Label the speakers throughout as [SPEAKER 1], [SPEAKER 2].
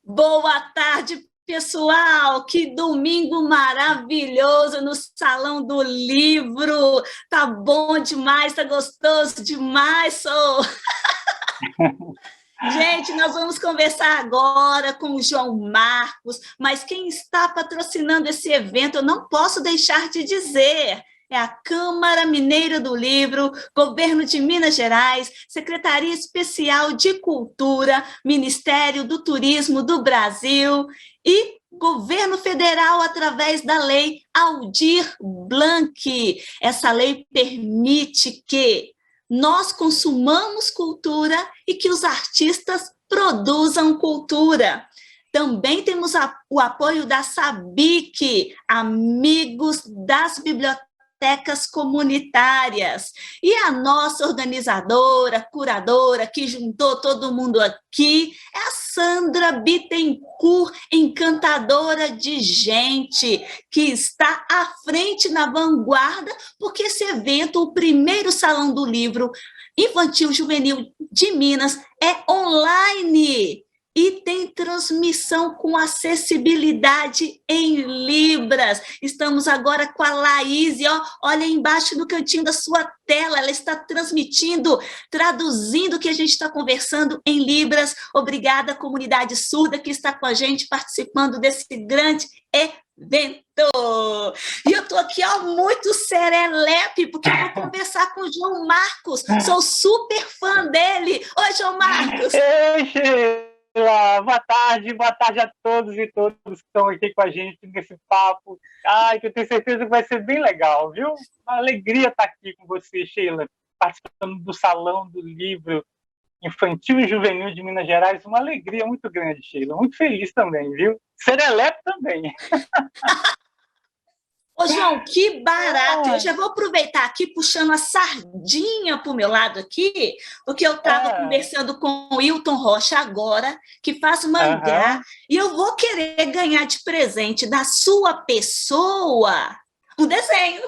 [SPEAKER 1] Boa tarde, pessoal! Que domingo maravilhoso no Salão do Livro! Tá bom demais, tá gostoso demais, sou! Gente, nós vamos conversar agora com o João Marcos, mas quem está patrocinando esse evento, eu não posso deixar de dizer. É a Câmara Mineira do Livro, Governo de Minas Gerais, Secretaria Especial de Cultura, Ministério do Turismo do Brasil e Governo Federal através da Lei Aldir Blanc. Essa lei permite que nós consumamos cultura e que os artistas produzam cultura. Também temos o apoio da SABIC, Amigos das Bibliotecas Comunitárias. E a nossa organizadora, curadora, que juntou todo mundo aqui, é a Sandra Bittencourt, encantadora de gente, que está à frente na vanguarda, porque esse evento, o primeiro Salão do Livro Infantil Juvenil de Minas, é online e tem transmissão com acessibilidade em Libras. Estamos agora com a Laís, ó, olha embaixo no cantinho da sua tela, ela está transmitindo, traduzindo o que a gente está conversando em Libras. Obrigada, comunidade surda que está com a gente, participando desse grande evento. E eu estou aqui, ó, muito serelepe, porque eu vou conversar com o João Marcos, sou super fã dele. Oi, João Marcos!
[SPEAKER 2] Ei, Sheila! Boa tarde a todos e todas que estão aqui com a gente nesse papo. Ai, que eu tenho certeza que vai ser bem legal, viu? Uma alegria estar aqui com você, Sheila, participando do Salão do Livro Infantil e Juvenil de Minas Gerais. Uma alegria muito grande, Sheila. Muito feliz também, viu? Serelepe também.
[SPEAKER 1] Ô, João, que barato! Eu já vou aproveitar aqui, puxando a sardinha para o meu lado aqui, porque eu estava conversando com o Wilton Rocha agora, que faz mangá, e eu vou querer ganhar de presente da sua pessoa um desenho.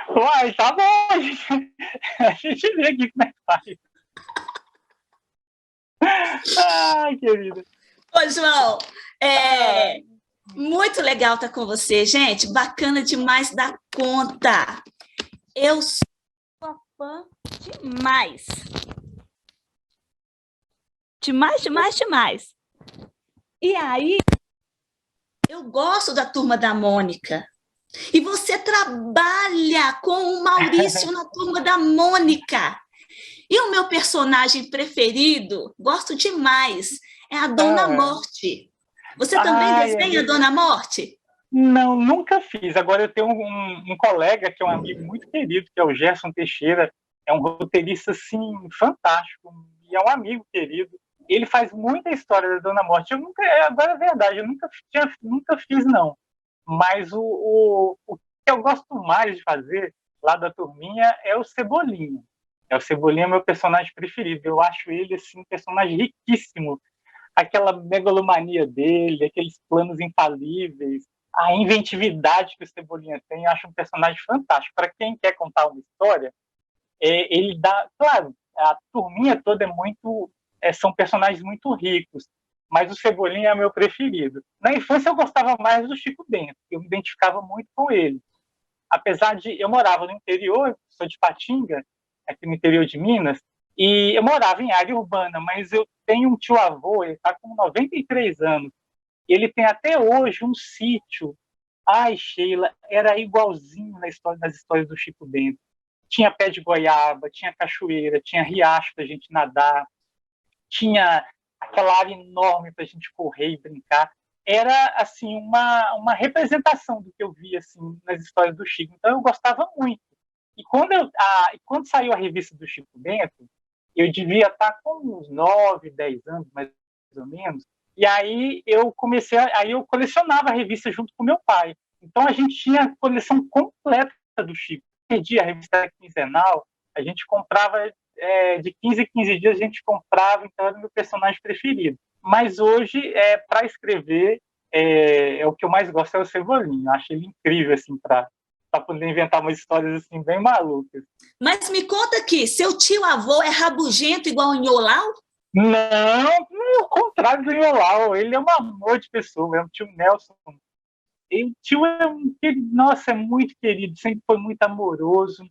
[SPEAKER 2] Uai, tá bom, a gente vê aqui como é que faz. Ai, querida.
[SPEAKER 1] Ô, João, muito legal estar com você, gente. Bacana demais da conta. Eu sou fã demais. Demais. E aí, eu gosto da Turma da Mônica. E você trabalha com o Maurício na Turma da Mônica. E o meu personagem preferido, gosto demais, é a Dona Morte. Você também desenha a Dona Morte?
[SPEAKER 2] Não, nunca fiz. Agora eu tenho um colega que é um amigo muito querido, que é o Gerson Teixeira. É um roteirista, assim, fantástico. E é um amigo querido. Ele faz muita história da Dona Morte. Agora é verdade, eu nunca fiz, não. Mas o que eu gosto mais de fazer lá da turminha é o Cebolinha. O Cebolinha é meu personagem preferido. Eu acho ele, assim, um personagem riquíssimo. Aquela megalomania dele, aqueles planos infalíveis, a inventividade que o Cebolinha tem, eu acho um personagem fantástico. Para quem quer contar uma história, ele dá... Claro, a turminha toda são personagens muito ricos, mas o Cebolinha é meu preferido. Na infância eu gostava mais do Chico Bento, eu me identificava muito com ele. Apesar de... Eu morava no interior, sou de Patinga, aqui no interior de Minas, e eu morava em área urbana, mas eu tenho um tio-avô, ele está com 93 anos, e ele tem até hoje um sítio. Ai, Sheila, era igualzinho nas histórias do Chico Bento. Tinha pé de goiaba, tinha cachoeira, tinha riacho para a gente nadar, tinha aquela área enorme para a gente correr e brincar. Era, assim, uma representação do que eu via, assim, nas histórias do Chico. Então eu gostava muito. E quando saiu a revista do Chico Bento, eu devia estar com uns 9, 10 anos, mais ou menos. E aí eu colecionava a revista junto com meu pai. Então a gente tinha a coleção completa do Chico. Perdia a revista quinzenal, a gente comprava de 15 em 15 dias, a gente comprava, então era o meu personagem preferido. Mas hoje, para escrever, o que eu mais gosto é o Cebolinha. Eu acho ele incrível, assim, para poder inventar umas histórias assim bem malucas.
[SPEAKER 1] Mas me conta aqui, seu tio-avô é rabugento igual o Nholau?
[SPEAKER 2] Não, o contrário do Iolau, ele é um amor de pessoa, é um tio Nelson. E o tio nossa, é muito querido, sempre foi muito amoroso,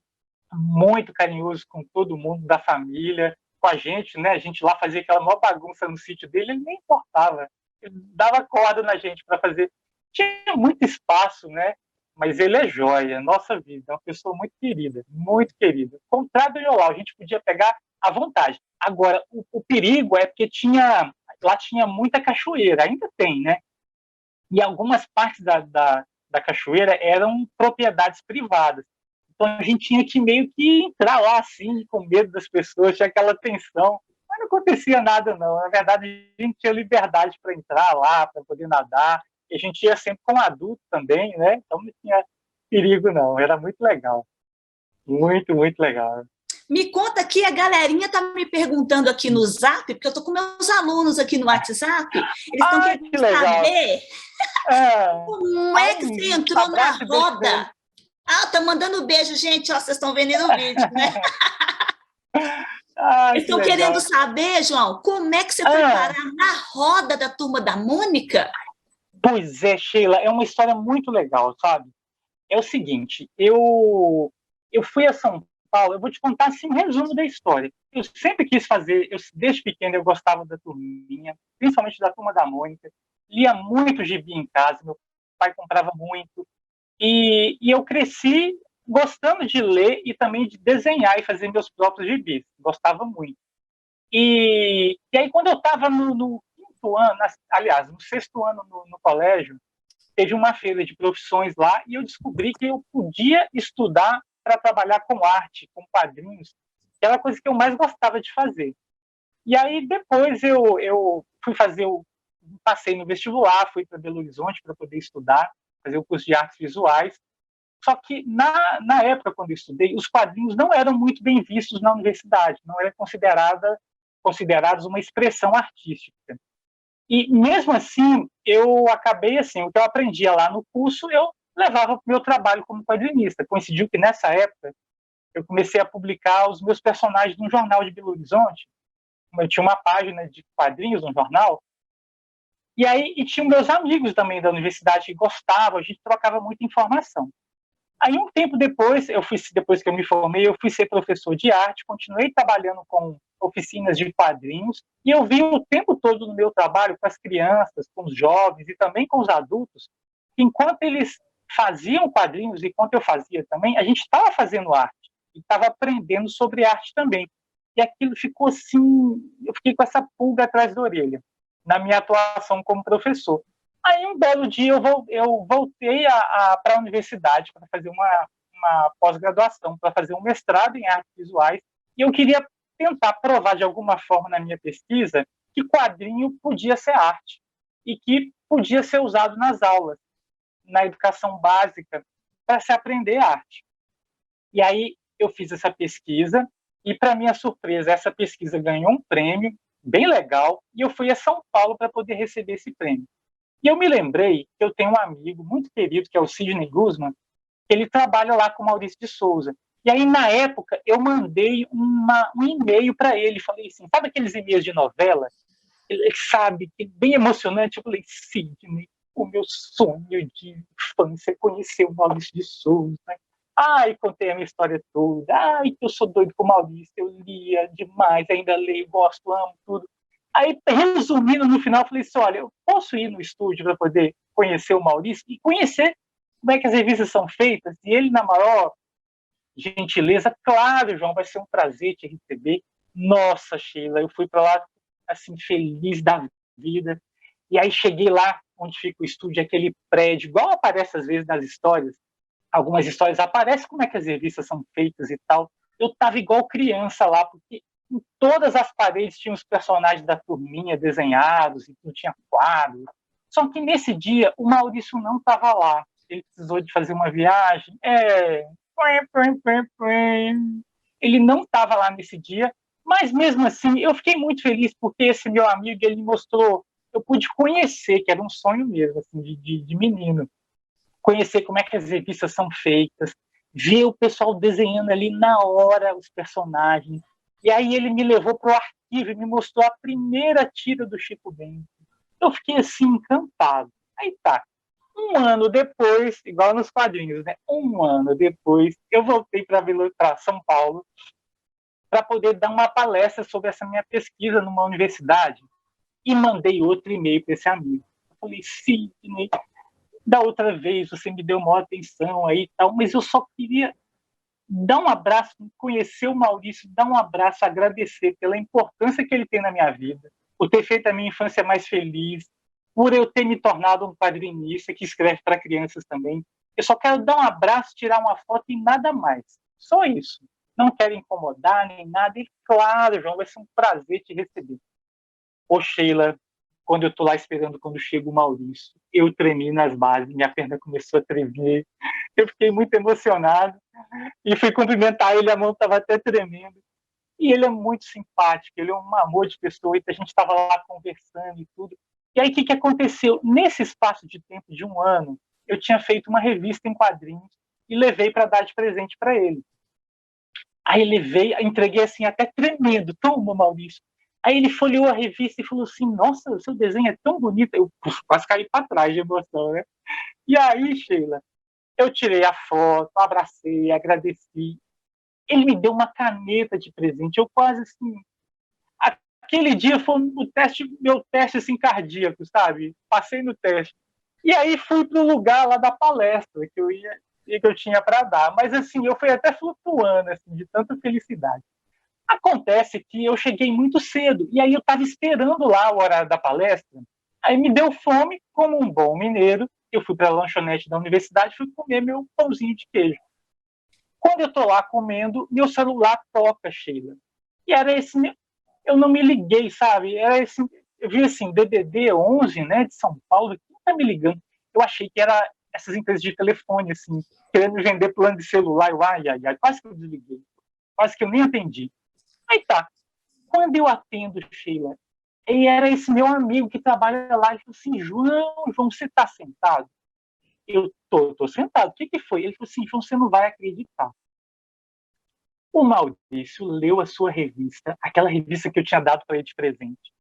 [SPEAKER 2] muito carinhoso com todo mundo da família, com a gente, né? A gente lá fazia aquela maior bagunça no sítio dele, ele nem importava. Ele dava corda na gente para fazer. Tinha muito espaço, né? Mas ele é joia, nossa vida, é uma pessoa muito querida, muito querida. Contrário do Iolau, a gente podia pegar à vontade. Agora, o perigo é porque lá tinha muita cachoeira, ainda tem, né? E algumas partes da cachoeira eram propriedades privadas. Então a gente tinha que meio que entrar lá assim, com medo das pessoas, tinha aquela tensão. Mas não acontecia nada, não. Na verdade, a gente tinha liberdade para entrar lá, para poder nadar. E a gente ia sempre com adulto também, né? Então não tinha perigo, não. Era muito legal. Muito, muito legal.
[SPEAKER 1] Me conta aqui, a galerinha está me perguntando aqui no Zap, porque eu estou com meus alunos aqui no WhatsApp, eles estão querendo saber como é que você entrou na roda. Ah, tá mandando beijo, gente, ó, vocês estão vendo no vídeo, né? Eles estão querendo saber, João, como é que você foi parar na roda da Turma da Mônica?
[SPEAKER 2] Pois é, Sheila, é uma história muito legal, sabe? É o seguinte, eu fui a São Paulo, eu vou te contar assim, um resumo da história. Eu sempre quis fazer, desde pequeno eu gostava da turminha, principalmente da Turma da Mônica, lia muito gibi em casa, meu pai comprava muito, e eu cresci gostando de ler e também de desenhar e fazer meus próprios gibis, gostava muito. E aí quando eu estava no quinto ano, aliás, no sexto ano no colégio, teve uma feira de profissões lá e eu descobri que eu podia estudar para trabalhar com arte, com quadrinhos, que era a coisa que eu mais gostava de fazer. E aí depois eu fui passei no vestibular, fui para Belo Horizonte para poder estudar, fazer o curso de artes visuais. Só que na época quando eu estudei, os quadrinhos não eram muito bem vistos na universidade, não eram considerados uma expressão artística. E mesmo assim, eu acabei assim, o que eu aprendia lá no curso, eu levava para o meu trabalho como quadrinista. Coincidiu que nessa época eu comecei a publicar os meus personagens num jornal de Belo Horizonte. Eu tinha uma página de quadrinhos no jornal. E tinha meus amigos também da universidade que gostavam, a gente trocava muita informação. Aí um tempo depois, depois que eu me formei, eu fui ser professor de arte, continuei trabalhando com oficinas de quadrinhos, e eu vi o tempo todo no meu trabalho com as crianças, com os jovens e também com os adultos, que enquanto eles faziam quadrinhos, e enquanto eu fazia também, a gente estava fazendo arte, e estava aprendendo sobre arte também. E aquilo ficou assim, eu fiquei com essa pulga atrás da orelha, na minha atuação como professor. Aí, um belo dia, eu voltei para a universidade para fazer uma pós-graduação, para fazer um mestrado em artes visuais, e eu queria tentar provar de alguma forma na minha pesquisa que quadrinho podia ser arte e que podia ser usado nas aulas, na educação básica, para se aprender arte. E aí eu fiz essa pesquisa e, para minha surpresa, essa pesquisa ganhou um prêmio bem legal e eu fui a São Paulo para poder receber esse prêmio. E eu me lembrei que eu tenho um amigo muito querido, que é o Sidney Guzman, que ele trabalha lá com o Maurício de Souza. E aí, na época, eu mandei um e-mail para ele. Falei assim, sabe aqueles e-mails de novela? Ele sabe, que bem emocionante. Eu falei, Sidney, o meu sonho de infância é conhecer o Maurício de Souza. Ai, contei a minha história toda. Ai, que eu sou doido com o Maurício. Eu lia demais, ainda leio, gosto, amo tudo. Aí, resumindo, no final, falei assim, olha, eu posso ir no estúdio para poder conhecer o Maurício e conhecer como é que as revistas são feitas? E ele, na maior gentileza, claro, João, vai ser um prazer te receber. Nossa, Sheila, eu fui para lá, assim, feliz da vida. E aí cheguei lá, onde fica o estúdio, aquele prédio, igual aparece às vezes nas histórias. Algumas histórias aparecem como é que as revistas são feitas e tal. Eu estava igual criança lá, porque em todas as paredes tinham os personagens da turminha desenhados, e não tinha quadro. Só que nesse dia o Maurício não estava lá. Ele precisou de fazer uma viagem. Ele não estava lá nesse dia, mas mesmo assim eu fiquei muito feliz porque esse meu amigo ele me mostrou, eu pude conhecer, que era um sonho mesmo, assim, de menino, conhecer como é que as revistas são feitas, ver o pessoal desenhando ali na hora os personagens, E aí ele me levou para o arquivo e me mostrou a primeira tira do Chico Bento. Eu fiquei assim, encantado. Aí tá. Um ano depois, igual nos quadrinhos, né? Um ano depois, eu voltei para São Paulo para poder dar uma palestra sobre essa minha pesquisa numa universidade e mandei outro e-mail para esse amigo. Eu falei, Sidney, da outra vez você me deu maior atenção aí e tal, mas eu só queria dar um abraço, conhecer o Maurício, dar um abraço, agradecer pela importância que ele tem na minha vida, por ter feito a minha infância mais feliz, por eu ter me tornado um quadrinista que escreve para crianças também. Eu só quero dar um abraço, tirar uma foto e nada mais. Só isso. Não quero incomodar nem nada. E claro, João, vai ser um prazer te receber. Ô, Sheila, quando eu estou lá esperando quando chega o Maurício, eu tremi nas bases, minha perna começou a tremer. Eu fiquei muito emocionado e fui cumprimentar ele, a mão estava até tremendo. E ele é muito simpático, ele é um amor de pessoa, e a gente estava lá conversando e tudo. E aí, o que aconteceu? Nesse espaço de tempo de um ano, eu tinha feito uma revista em quadrinhos e levei para dar de presente para ele. Aí ele veio, entreguei assim, até tremendo. Toma, Maurício. Aí ele folheou a revista e falou assim, nossa, o seu desenho é tão bonito. Eu quase caí para trás de emoção, né? E aí, Sheila, eu tirei a foto, abracei, agradeci. Ele me deu uma caneta de presente. Eu quase assim... Aquele dia foi meu teste assim, cardíaco, sabe? Passei no teste. E aí fui para o lugar lá da palestra que eu tinha para dar. Mas assim, eu fui até flutuando assim, de tanta felicidade. Acontece que eu cheguei muito cedo, e aí eu estava esperando lá o horário da palestra, aí me deu fome, como um bom mineiro, eu fui para a lanchonete da universidade e fui comer meu pãozinho de queijo. Quando eu estou lá comendo, meu celular toca, Sheila. E era esse, eu não me liguei, sabe? Era esse, eu vi assim, DDD 11, né, de São Paulo, quem está me ligando? Eu achei que era essas empresas de telefone, assim, querendo me vender plano de celular, eu, ai, quase que eu desliguei, quase que eu nem atendi. Aí tá, quando eu atendo, Sheila, e era esse meu amigo que trabalha lá, ele falou assim, João, você está sentado? Eu tô sentado, o que foi? Ele falou assim, João, você não vai acreditar. O Maurício leu a sua revista, aquela revista que eu tinha dado para ele de presente,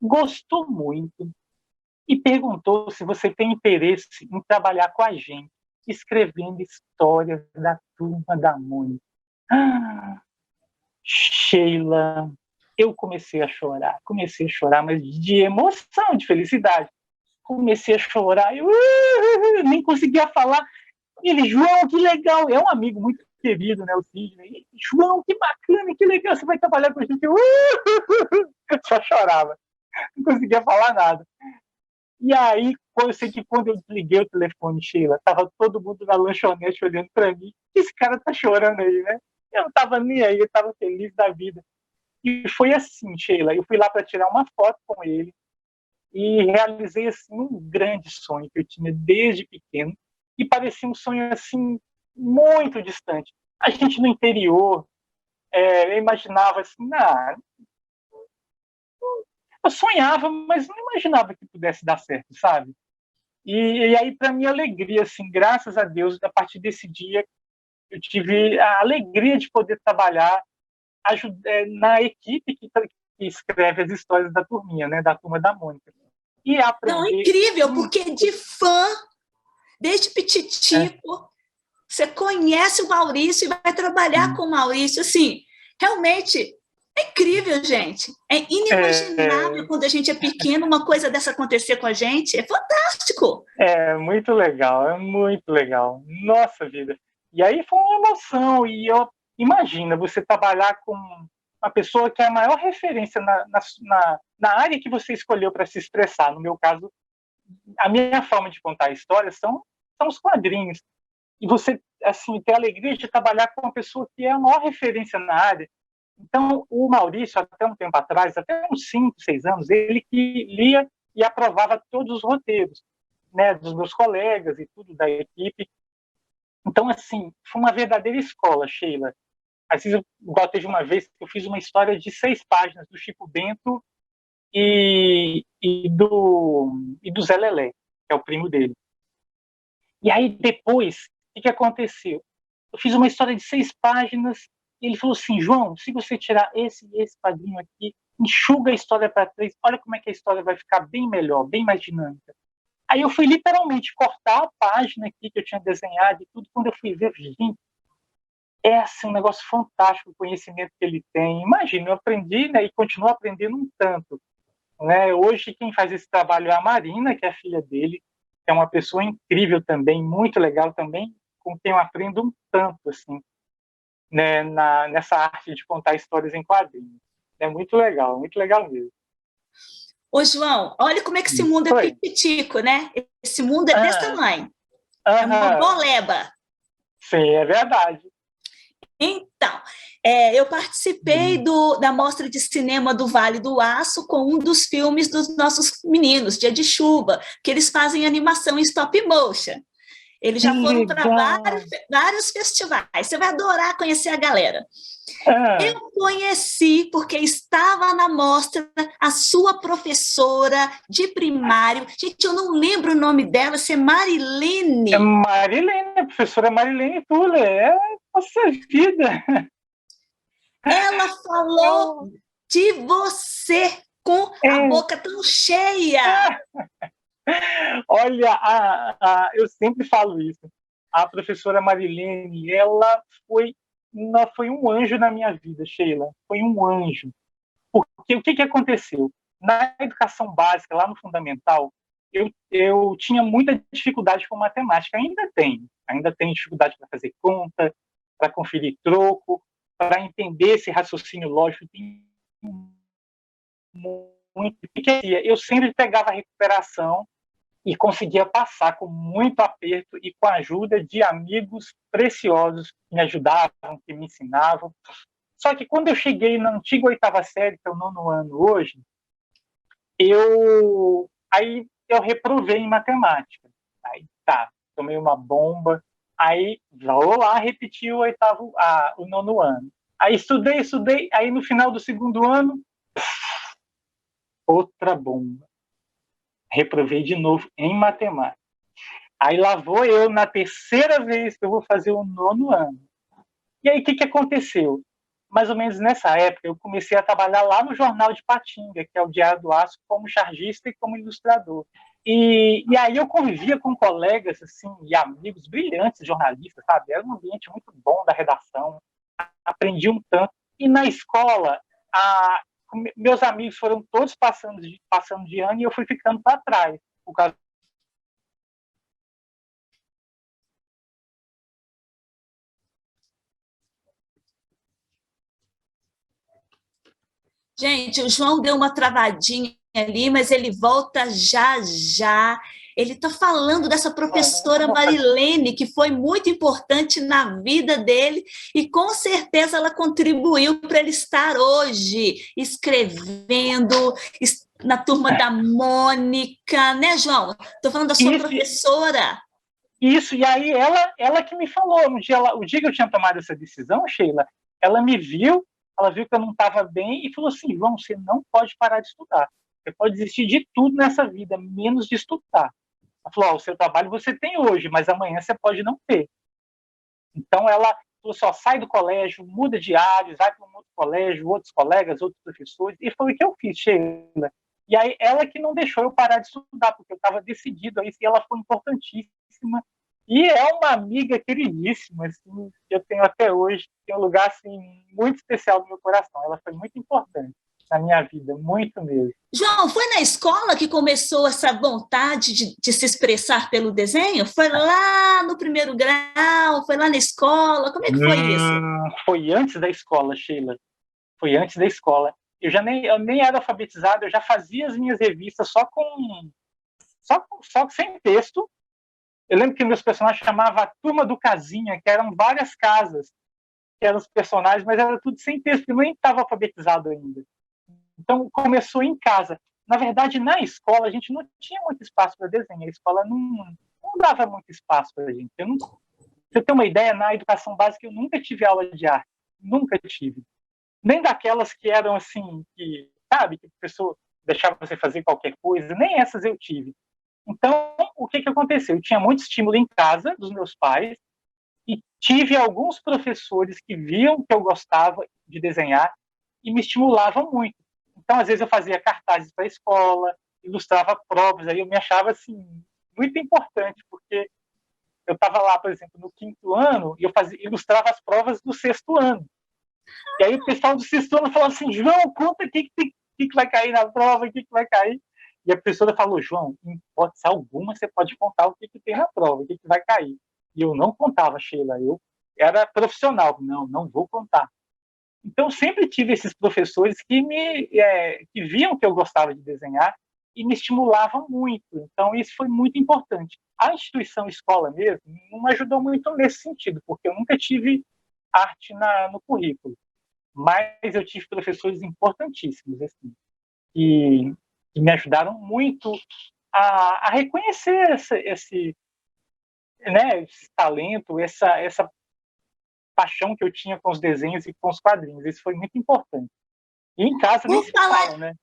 [SPEAKER 2] gostou muito e perguntou se você tem interesse em trabalhar com a gente, escrevendo histórias da Turma da Mônica. Sheila, eu comecei a chorar, mas de emoção, de felicidade. Comecei a chorar, eu nem conseguia falar. Ele, João, que legal, é um amigo muito querido, né, o Sidney. João, que bacana, que legal, você vai trabalhar com a gente. Eu só chorava, não conseguia falar nada. E aí, eu sei que quando eu desliguei o telefone, Sheila, tava todo mundo na lanchonete olhando para mim. Esse cara tá chorando aí, né? Eu não tava nem aí, eu tava feliz da vida. E foi assim, Sheila, eu fui lá para tirar uma foto com ele e realizei assim um grande sonho que eu tinha desde pequeno e parecia um sonho assim muito distante. A gente no interior, eu imaginava assim, eu sonhava, mas não imaginava que pudesse dar certo, sabe? E aí, para minha alegria, assim, graças a Deus, a partir desse dia, eu tive a alegria de poder trabalhar na equipe que escreve as histórias da turminha, né, da Turma da Mônica. E aprender...
[SPEAKER 1] Não, incrível, porque de fã, desde petitico, você conhece o Maurício e vai trabalhar com o Maurício, assim, realmente é incrível, gente. É inimaginável quando a gente é pequeno uma coisa dessa acontecer com a gente. É fantástico.
[SPEAKER 2] É muito legal, é muito legal. Nossa vida. E aí foi uma emoção. E imagina você trabalhar com uma pessoa que é a maior referência na área que você escolheu para se expressar. No meu caso, a minha forma de contar histórias são os quadrinhos. E você assim ter a alegria de trabalhar com uma pessoa que é a maior referência na área. Então, o Maurício, até um tempo atrás, até uns 5, 6 anos, ele que lia e aprovava todos os roteiros, né, dos meus colegas e tudo, da equipe. Então, assim, foi uma verdadeira escola, Sheila. Assim, igual teve uma vez que eu fiz uma história de 6 páginas do Chico Bento e do Zé Lelé, que é o primo dele. E aí, depois, o que aconteceu? Eu fiz uma história de 6 páginas E ele falou assim, João, se você tirar esse e esse quadrinho aqui, enxuga a história para trás, olha como é que a história vai ficar bem melhor, bem mais dinâmica. Aí eu fui literalmente cortar a página aqui que eu tinha desenhado e tudo, quando eu fui ver, gente, é assim, um negócio fantástico o conhecimento que ele tem. Imagina, eu aprendi, né, e continuo aprendendo um tanto. Né? Hoje quem faz esse trabalho é a Marina, que é a filha dele, que é uma pessoa incrível também, muito legal também, com quem eu aprendo um tanto, assim, né, nessa arte de contar histórias em quadrinhos. É muito legal mesmo.
[SPEAKER 1] Ô, João, olha como é que esse mundo é pititico, né? Esse mundo é desse tamanho. É uma boleba.
[SPEAKER 2] Sim, é verdade.
[SPEAKER 1] Então, eu participei da Mostra de Cinema do Vale do Aço com um dos filmes dos nossos meninos, Dia de Chuva, que eles fazem animação em stop motion. Eles já foram para vários festivais. Você vai adorar conhecer a galera. Eu conheci, porque estava na mostra, a sua professora de primário. Gente, eu não lembro o nome dela, se é Marilene.
[SPEAKER 2] É Marilene, a professora Marilene Tuller. Nossa vida!
[SPEAKER 1] Ela falou de você com a boca tão cheia.
[SPEAKER 2] Olha, eu sempre falo isso. A professora Marilene, ela foi um anjo na minha vida, Sheila. Foi um anjo. Porque o que aconteceu? Na educação básica, lá no fundamental, eu tinha muita dificuldade com matemática. Ainda tenho dificuldade para fazer conta, para conferir troco, para entender esse raciocínio lógico. Muito. Eu sempre pegava a recuperação e conseguia passar com muito aperto e com a ajuda de amigos preciosos que me ajudavam, que me ensinavam. Só que quando eu cheguei na antiga 8ª série, que é o 9º ano hoje, eu reprovei em matemática. Aí tomei uma bomba. Aí vou lá repetir o 9º ano. Aí estudei. Aí no final do 2º ano, outra bomba. Reprovei de novo em matemática. Aí lá vou eu, na 3ª vez que eu vou fazer o 9º ano. E aí o que aconteceu? Mais ou menos nessa época, eu comecei a trabalhar lá no Jornal de Patinga, que é o Diário do Aço, como chargista e como ilustrador. E aí eu convivia com colegas assim, e amigos brilhantes jornalistas, sabe? Era um ambiente muito bom da redação, aprendi um tanto. E na escola, meus amigos foram todos passando de ano e eu fui ficando para trás, por causa.
[SPEAKER 1] Gente, o João deu uma travadinha ali, mas ele volta já já. Ele está falando dessa professora Marilene, que foi muito importante na vida dele, e com certeza ela contribuiu para ele estar hoje escrevendo na turma da Mônica, né, João? Estou falando da sua professora.
[SPEAKER 2] Isso, e aí ela que me falou, o dia que eu tinha tomado essa decisão, Sheila, ela me viu, ela viu que eu não estava bem e falou assim, João, você não pode parar de estudar. Você pode desistir de tudo nessa vida, menos de estudar. Ela falou, o seu trabalho você tem hoje, mas amanhã você pode não ter. Então ela falou assim, sai do colégio, muda de áreas, vai para um outro colégio, outros colegas, outros professores, e foi o que eu fiz, Sheila. E aí ela que não deixou eu parar de estudar, porque eu estava decidido a isso, e ela foi importantíssima. E é uma amiga queridíssima, assim, que eu tenho até hoje, tem um lugar assim, muito especial no meu coração. Ela foi muito importante na minha vida, muito mesmo.
[SPEAKER 1] João, foi na escola que começou essa vontade de se expressar pelo desenho? Foi lá no 1º grau? Foi lá na escola? Como é que foi isso?
[SPEAKER 2] Foi antes da escola, Sheila. Foi antes da escola. Eu nem era alfabetizado, eu já fazia as minhas revistas só sem texto. Eu lembro que meus personagens chamavam a Turma do Casinha, que eram várias casas, que eram os personagens, mas era tudo sem texto, porque eu nem estava alfabetizado ainda. Então, começou em casa. Na verdade, na escola, a gente não tinha muito espaço para desenho. A escola não dava muito espaço para a gente. Você tem uma ideia, na educação básica, eu nunca tive aula de arte. Nunca tive. Nem daquelas que eram assim, que o professor deixava você fazer qualquer coisa, nem essas eu tive. Então, o que aconteceu? Eu tinha muito estímulo em casa dos meus pais e tive alguns professores que viam que eu gostava de desenhar e me estimulavam muito. Então, às vezes, eu fazia cartazes para a escola, ilustrava provas, aí eu me achava assim, muito importante, porque eu estava lá, por exemplo, no 5º ano, e eu ilustrava as provas do 6º ano. E aí o pessoal do 6º ano falava assim, João, conta o que vai cair na prova, o que vai cair. E a professora falou, João, em hipótese alguma, você pode contar o que tem na prova, o que vai cair. E eu não contava, Sheila, eu era profissional, não vou contar. Então, sempre tive esses professores que viam que eu gostava de desenhar e me estimulavam muito. Então, isso foi muito importante. A instituição escola mesmo não me ajudou muito nesse sentido, porque eu nunca tive arte no currículo. Mas eu tive professores importantíssimos, assim, que me ajudaram muito a reconhecer esse talento, essa paixão que eu tinha com os desenhos e com os quadrinhos. Isso foi muito importante. E em casa nem se fala, né?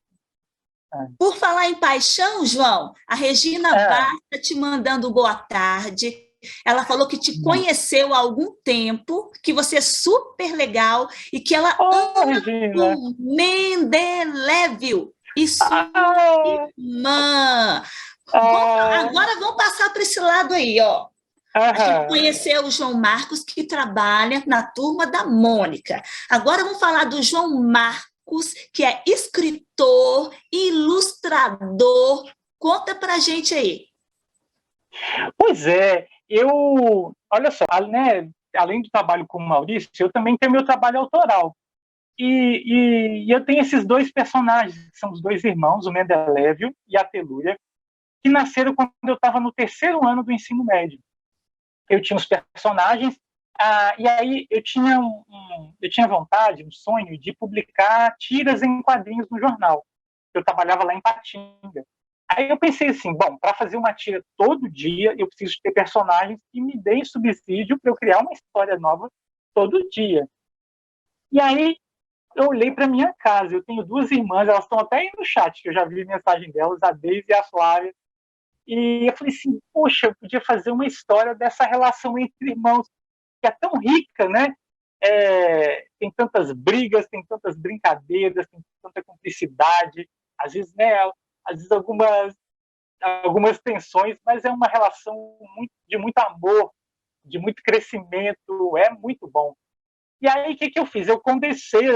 [SPEAKER 1] Por falar em paixão, João, a Regina Vaz está te mandando boa tarde. Ela falou que te conheceu há algum tempo, que você é super legal e que ela ama
[SPEAKER 2] Regina.
[SPEAKER 1] o Mendeleév e sua irmã. Agora vamos passar para esse lado aí, ó. A gente conheceu o João Marcos, que trabalha na turma da Mônica. Agora vamos falar do João Marcos, que é escritor, ilustrador. Conta pra gente aí.
[SPEAKER 2] Pois é, olha só, né, além do trabalho com o Maurício, eu também tenho meu trabalho autoral. E eu tenho esses dois personagens, que são os dois irmãos, o Mendeleév e a Telúria, que nasceram quando eu estava no 3º ano do ensino médio. Eu tinha os personagens, e aí eu tinha vontade, um sonho de publicar tiras em quadrinhos no jornal. Eu trabalhava lá em Patinga. Aí eu pensei assim, bom, para fazer uma tira todo dia, eu preciso ter personagens que me deem subsídio para eu criar uma história nova todo dia. E aí eu olhei para minha casa, eu tenho 2 irmãs, elas estão até aí no chat, que eu já vi mensagem delas, a Deise e a Flávia. E eu falei assim, poxa, eu podia fazer uma história dessa relação entre irmãos, que é tão rica, né? Tem tantas brigas, tem tantas brincadeiras, tem tanta cumplicidade, às vezes, né, algumas tensões, mas é uma relação de muito amor, de muito crescimento, é muito bom. E aí, o que eu fiz? Eu condensei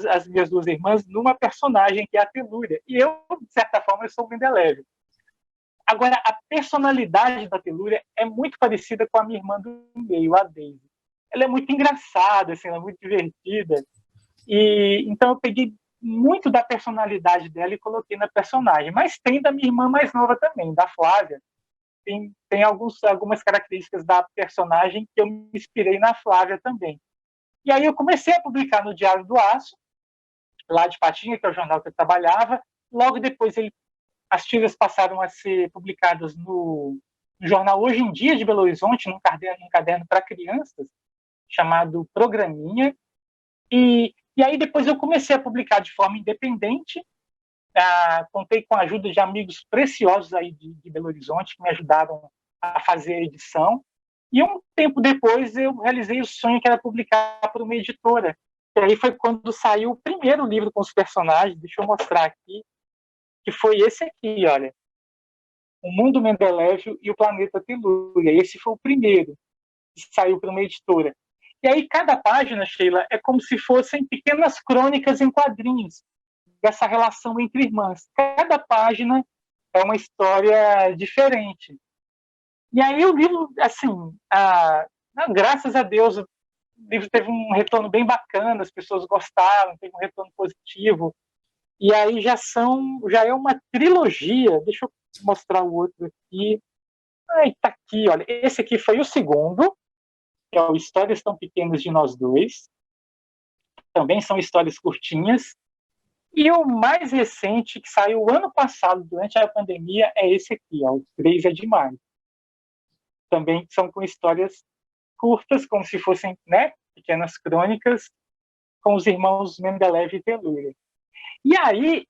[SPEAKER 2] as minhas 2 irmãs numa personagem que é a Telúria. E eu, de certa forma, eu sou o Mendeleév. Agora, a personalidade da Telúria é muito parecida com a minha irmã do meio, a Deise. Ela é muito engraçada, assim, ela é muito divertida. E então eu peguei muito da personalidade dela e coloquei na personagem. Mas tem da minha irmã mais nova também, da Flávia. Tem algumas características da personagem que eu me inspirei na Flávia também. E aí eu comecei a publicar no Diário do Aço, lá de Patinga, que é o jornal que eu trabalhava. Logo depois as tiras passaram a ser publicadas no jornal Hoje em Dia de Belo Horizonte, num caderno para crianças, chamado Programinha. E aí depois eu comecei a publicar de forma independente. Contei com a ajuda de amigos preciosos aí de Belo Horizonte, que me ajudaram a fazer a edição. E um tempo depois eu realizei o sonho que era publicar para uma editora. E aí foi quando saiu o primeiro livro com os personagens, deixa eu mostrar aqui, que foi esse aqui, olha. O Mundo Mendeleév e o Planeta Telúria. Esse foi o primeiro que saiu para uma editora. E aí cada página, Sheila, é como se fossem pequenas crônicas em quadrinhos dessa relação entre irmãs. Cada página é uma história diferente. E aí o livro, assim, graças a Deus, o livro teve um retorno bem bacana, as pessoas gostaram, teve um retorno positivo. E aí já é uma trilogia. Deixa eu mostrar o outro aqui. Tá aqui, olha. Esse aqui foi o segundo, que é o Histórias Tão Pequenas de Nós Dois. Também são histórias curtinhas. E o mais recente, que saiu ano passado, durante a pandemia, é esse aqui, ó, o 3 é demais. Também são com histórias curtas, como se fossem, né, pequenas crônicas, com os irmãos Mendeleév e Telúria. E aí,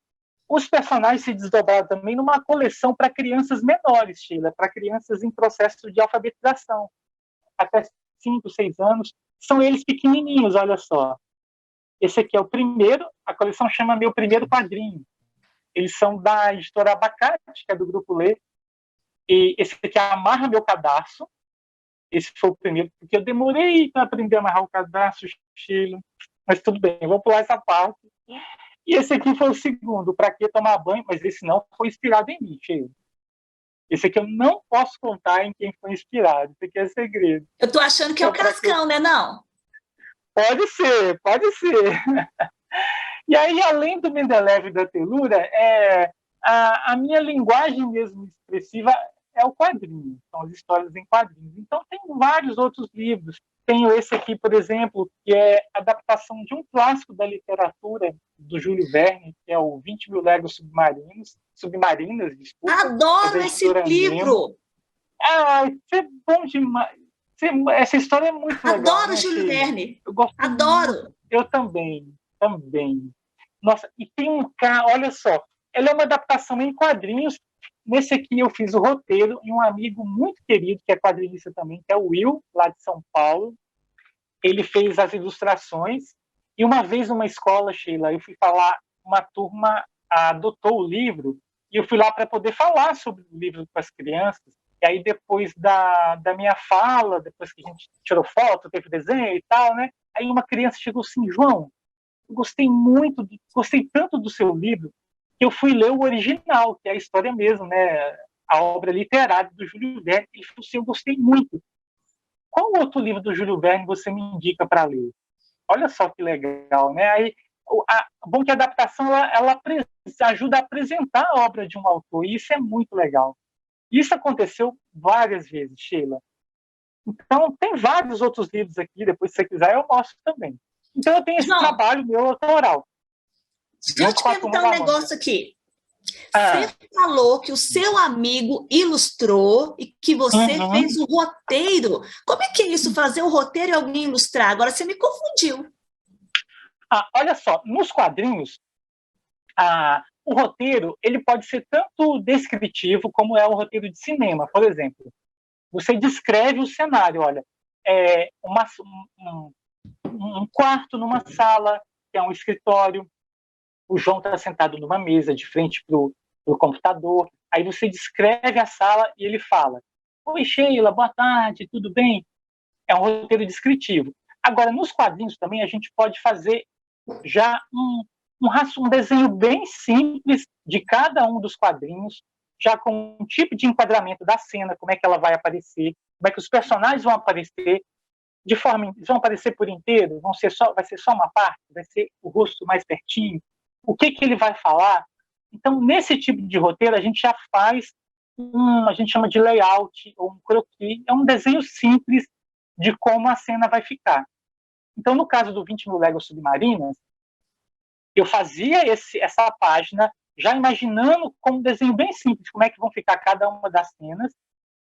[SPEAKER 2] os personagens se desdobraram também numa coleção para crianças menores, Sheila, para crianças em processo de alfabetização, até 5, 6 anos. São eles pequenininhos, olha só. Esse aqui é o primeiro, a coleção chama Meu Primeiro Quadrinho. Eles são da editora Abacate, que é do Grupo Lê. E esse aqui é Amarra Meu Cadarço. Esse foi o primeiro, porque eu demorei para aprender a amarrar o cadarço, Sheila. Mas tudo bem, vou pular essa parte. E esse aqui foi o segundo, Pra Que Tomar Banho? Mas esse não foi inspirado em mim, Sheila. Esse aqui eu não posso contar em quem foi inspirado. Esse aqui é segredo.
[SPEAKER 1] Eu tô achando que é o Cascão, né, não?
[SPEAKER 2] Pode ser, pode ser. E aí, além do Mendeleev e da Telura, a minha linguagem mesmo expressiva é o quadrinho, são as histórias em quadrinhos. Então, tem vários outros livros. Tenho esse aqui, por exemplo, que é a adaptação de um clássico da literatura do Júlio Verne, que é o 20 Mil Léguas Submarinas, desculpa.
[SPEAKER 1] Adoro esse livro!
[SPEAKER 2] Isso é bom demais. Essa história é muito legal.
[SPEAKER 1] Adoro
[SPEAKER 2] né,
[SPEAKER 1] Júlio Verne.
[SPEAKER 2] Eu gosto
[SPEAKER 1] Adoro.
[SPEAKER 2] Muito. Eu também. Nossa, e tem um cara, olha só, ela é uma adaptação em quadrinhos. Nesse aqui eu fiz o roteiro e um amigo muito querido, que é quadrinista também, que é o Will, lá de São Paulo. Ele fez as ilustrações. E uma vez numa escola, Sheila, eu fui falar, uma turma adotou o livro, e eu fui lá para poder falar sobre o livro com as crianças. E aí, depois da minha fala, depois que a gente tirou foto, teve desenho e tal, né? Aí uma criança chegou assim, João, eu gostei tanto do seu livro, que eu fui ler o original, que é a história mesmo, né? A obra literária do Júlio Verne. Ele falou assim, eu gostei muito. Qual outro livro do Júlio Verne você me indica para ler? Olha só que legal, né? Aí, bom que a adaptação ela ajuda a apresentar a obra de um autor, e isso é muito legal. Isso aconteceu várias vezes, Sheila. Então, tem vários outros livros aqui, depois, se você quiser, eu mostro também. Então, eu tenho esse trabalho meu autoral.
[SPEAKER 1] Deixa eu te perguntar um negócio aqui. Você falou que o seu amigo ilustrou e que você fez o roteiro. Como é que é isso, fazer o roteiro e alguém ilustrar? Agora você me confundiu.
[SPEAKER 2] Olha só, nos quadrinhos, o roteiro ele pode ser tanto descritivo como é o roteiro de cinema. Por exemplo, você descreve o cenário, olha, um quarto numa sala, que é um escritório, o João está sentado numa mesa de frente para o computador, aí você descreve a sala e ele fala, oi Sheila, boa tarde, tudo bem? É um roteiro descritivo. Agora, nos quadrinhos também a gente pode fazer já um desenho bem simples de cada um dos quadrinhos, já com um tipo de enquadramento da cena, como é que ela vai aparecer, como é que os personagens vão aparecer, eles vão aparecer por inteiro, vai ser só uma parte, vai ser o rosto mais pertinho, o que ele vai falar. Então, nesse tipo de roteiro, a gente já faz a gente chama de layout, ou um croquis, é um desenho simples de como a cena vai ficar. Então, no caso do 20 Mil Léguas Submarinas, eu fazia essa página já imaginando como um desenho bem simples, como é que vão ficar cada uma das cenas,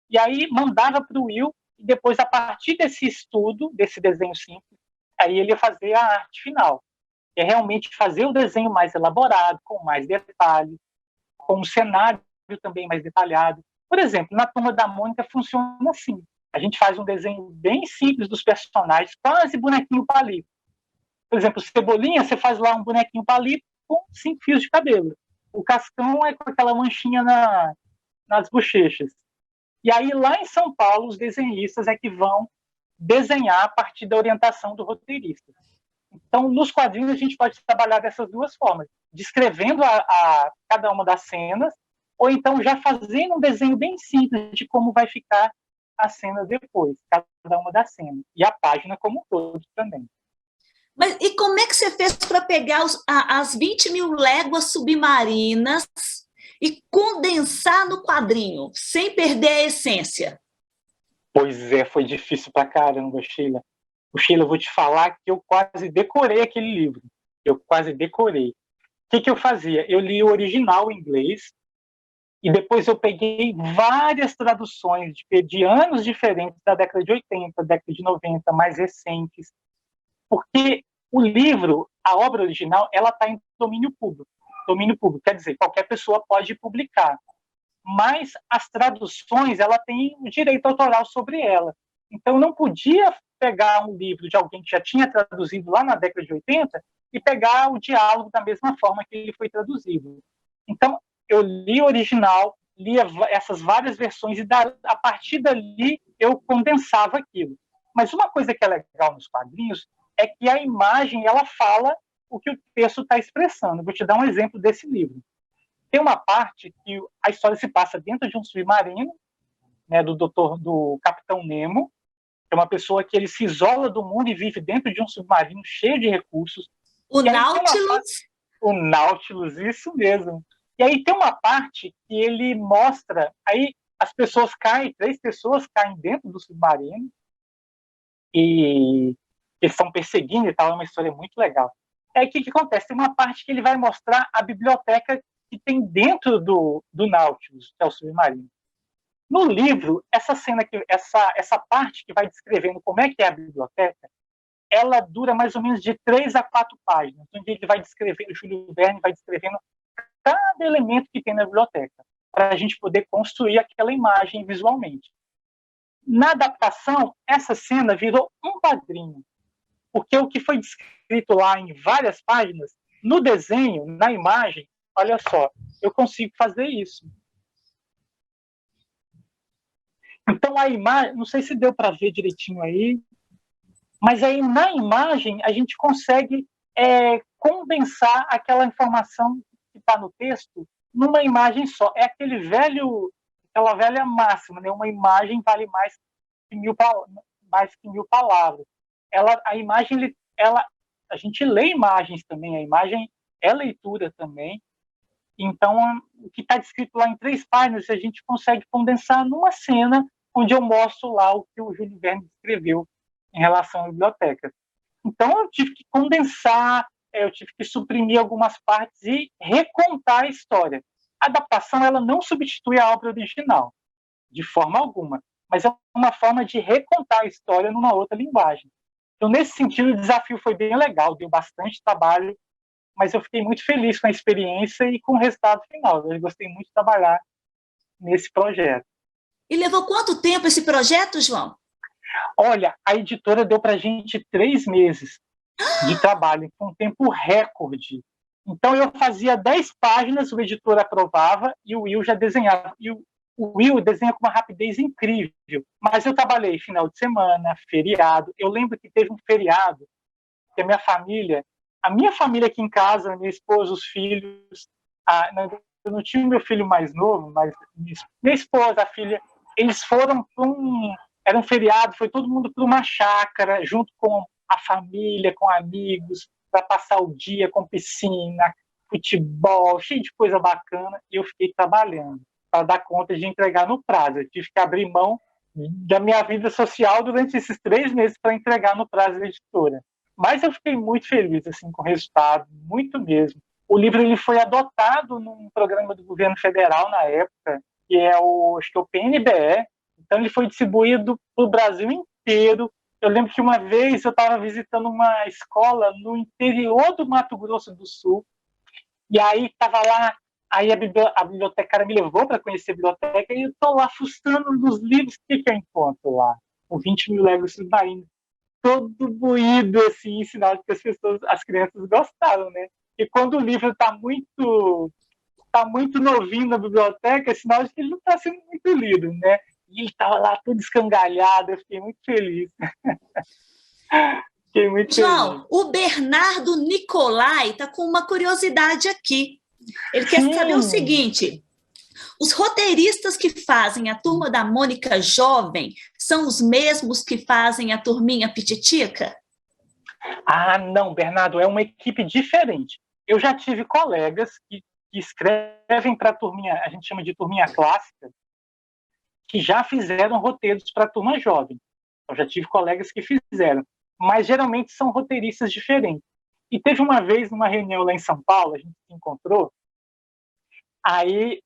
[SPEAKER 2] e aí mandava para o Will, e depois, a partir desse estudo, desse desenho simples, aí ele ia fazer a arte final, que é realmente fazer o desenho mais elaborado, com mais detalhes, com um cenário também mais detalhado. Por exemplo, na Turma da Mônica funciona assim, a gente faz um desenho bem simples dos personagens, quase bonequinho palito. Por exemplo, Cebolinha, você faz lá um bonequinho palito com 5 fios de cabelo. O Cascão é com aquela manchinha nas bochechas. E aí, lá em São Paulo, os desenhistas é que vão desenhar a partir da orientação do roteirista. Então, nos quadrinhos, a gente pode trabalhar dessas duas formas, descrevendo cada uma das cenas, ou então já fazendo um desenho bem simples de como vai ficar a cena depois, cada uma das cenas. E a página como um todo também.
[SPEAKER 1] Mas e como é que você fez para pegar as 20 mil léguas submarinas e condensar no quadrinho, sem perder a essência?
[SPEAKER 2] Pois é, foi difícil pra caramba, Sheila. Sheila, eu vou te falar que eu quase decorei aquele livro. Eu quase decorei. O que eu fazia? Eu li o original em inglês e depois eu peguei várias traduções de anos diferentes, da década de 80, década de 90, mais recentes. Porque o livro, a obra original, ela está em domínio público. Domínio público quer dizer, qualquer pessoa pode publicar. Mas as traduções, ela tem direito autoral sobre ela. Então, eu não podia pegar um livro de alguém que já tinha traduzido lá na década de 80 e pegar o diálogo da mesma forma que ele foi traduzido. Então, eu li o original, lia essas várias versões e a partir dali eu condensava aquilo. Mas uma coisa que é legal nos quadrinhos é que a imagem ela fala o que o texto está expressando. Vou te dar um exemplo desse livro. Tem uma parte que a história se passa dentro de um submarino, né, do Capitão Nemo, que é uma pessoa que ele se isola do mundo e vive dentro de um submarino cheio de recursos.
[SPEAKER 1] O Nautilus?
[SPEAKER 2] O Nautilus, isso mesmo. E aí tem uma parte que ele mostra, aí as pessoas caem, 3 pessoas caem dentro do submarino e eles estão perseguindo e tal, é uma história muito legal. Aí o que acontece? Tem uma parte que ele vai mostrar a biblioteca que tem dentro do Nautilus, que é o submarino. No livro, essa parte que vai descrevendo como é que é a biblioteca, ela dura mais ou menos de 3 a 4 páginas, onde ele vai descrevendo, o Júlio Verne vai descrevendo cada elemento que tem na biblioteca, para a gente poder construir aquela imagem visualmente. Na adaptação, essa cena virou um quadrinho, porque o que foi descrito lá em várias páginas, no desenho, na imagem, olha só, eu consigo fazer isso. Então, a imagem, não sei se deu para ver direitinho aí, mas aí na imagem a gente consegue condensar aquela informação que está no texto numa imagem só. É aquela velha máxima, né? Uma imagem vale mais que 1000 palavras. A imagem, a gente lê imagens também, a imagem é leitura também. Então, o que está descrito lá em 3 páginas, a gente consegue condensar numa cena onde eu mostro lá o que o Júlio Verne escreveu em relação à biblioteca. Então, eu tive que condensar, eu tive que suprimir algumas partes e recontar a história. A adaptação ela não substitui a obra original, de forma alguma, mas é uma forma de recontar a história numa outra linguagem. Então, nesse sentido, o desafio foi bem legal, deu bastante trabalho, mas eu fiquei muito feliz com a experiência e com o resultado final. Eu gostei muito de trabalhar nesse projeto.
[SPEAKER 1] E levou quanto tempo esse projeto, João?
[SPEAKER 2] Olha, a editora deu para a gente 3 meses de trabalho, com um tempo recorde. Então, eu fazia 10 páginas, o editor aprovava e o Will já desenhava. E o Will desenha com uma rapidez incrível. Mas eu trabalhei final de semana, feriado. Eu lembro que teve um feriado que a minha família aqui em casa, minha esposa, os filhos, eu não tinha meu filho mais novo, mas minha esposa, a filha, eles foram para era um feriado, foi todo mundo para uma chácara, junto com a família, com amigos, para passar o dia com piscina, futebol, cheio de coisa bacana, e eu fiquei trabalhando para dar conta de entregar no prazo. Eu tive que abrir mão da minha vida social durante esses 3 meses para entregar no prazo da editora. Mas eu fiquei muito feliz assim, com o resultado, muito mesmo. O livro ele foi adotado num programa do governo federal na época, que acho que é o PNBE. Então ele foi distribuído para o Brasil inteiro. Eu lembro que uma vez eu estava visitando uma escola no interior do Mato Grosso do Sul, e aí estava lá, aí a bibliotecária me levou para conhecer a biblioteca, e eu estou lá fuçando nos livros, o que eu encontro lá? O 20.000 Léguas Submarinas, todo moído, assim, sinal de que as crianças gostaram, né? E quando o livro está muito novinho na biblioteca, é sinal de que ele não está sendo muito lido, né? E ele estava lá todo escangalhado, eu fiquei muito feliz. Fiquei muito
[SPEAKER 1] João,
[SPEAKER 2] feliz.
[SPEAKER 1] O Bernardo Nicolai está com uma curiosidade aqui. Ele quer saber o seguinte: os roteiristas que fazem a Turma da Mônica Jovem são os mesmos que fazem a Turminha Pititica?
[SPEAKER 2] Ah, não, Bernardo, é uma equipe diferente. Eu já tive colegas que escrevem para a turminha, a gente chama de turminha clássica, que já fizeram roteiros para a turma jovem. Eu já tive colegas que fizeram, mas geralmente são roteiristas diferentes. E teve uma vez, numa reunião lá em São Paulo, a gente se encontrou, aí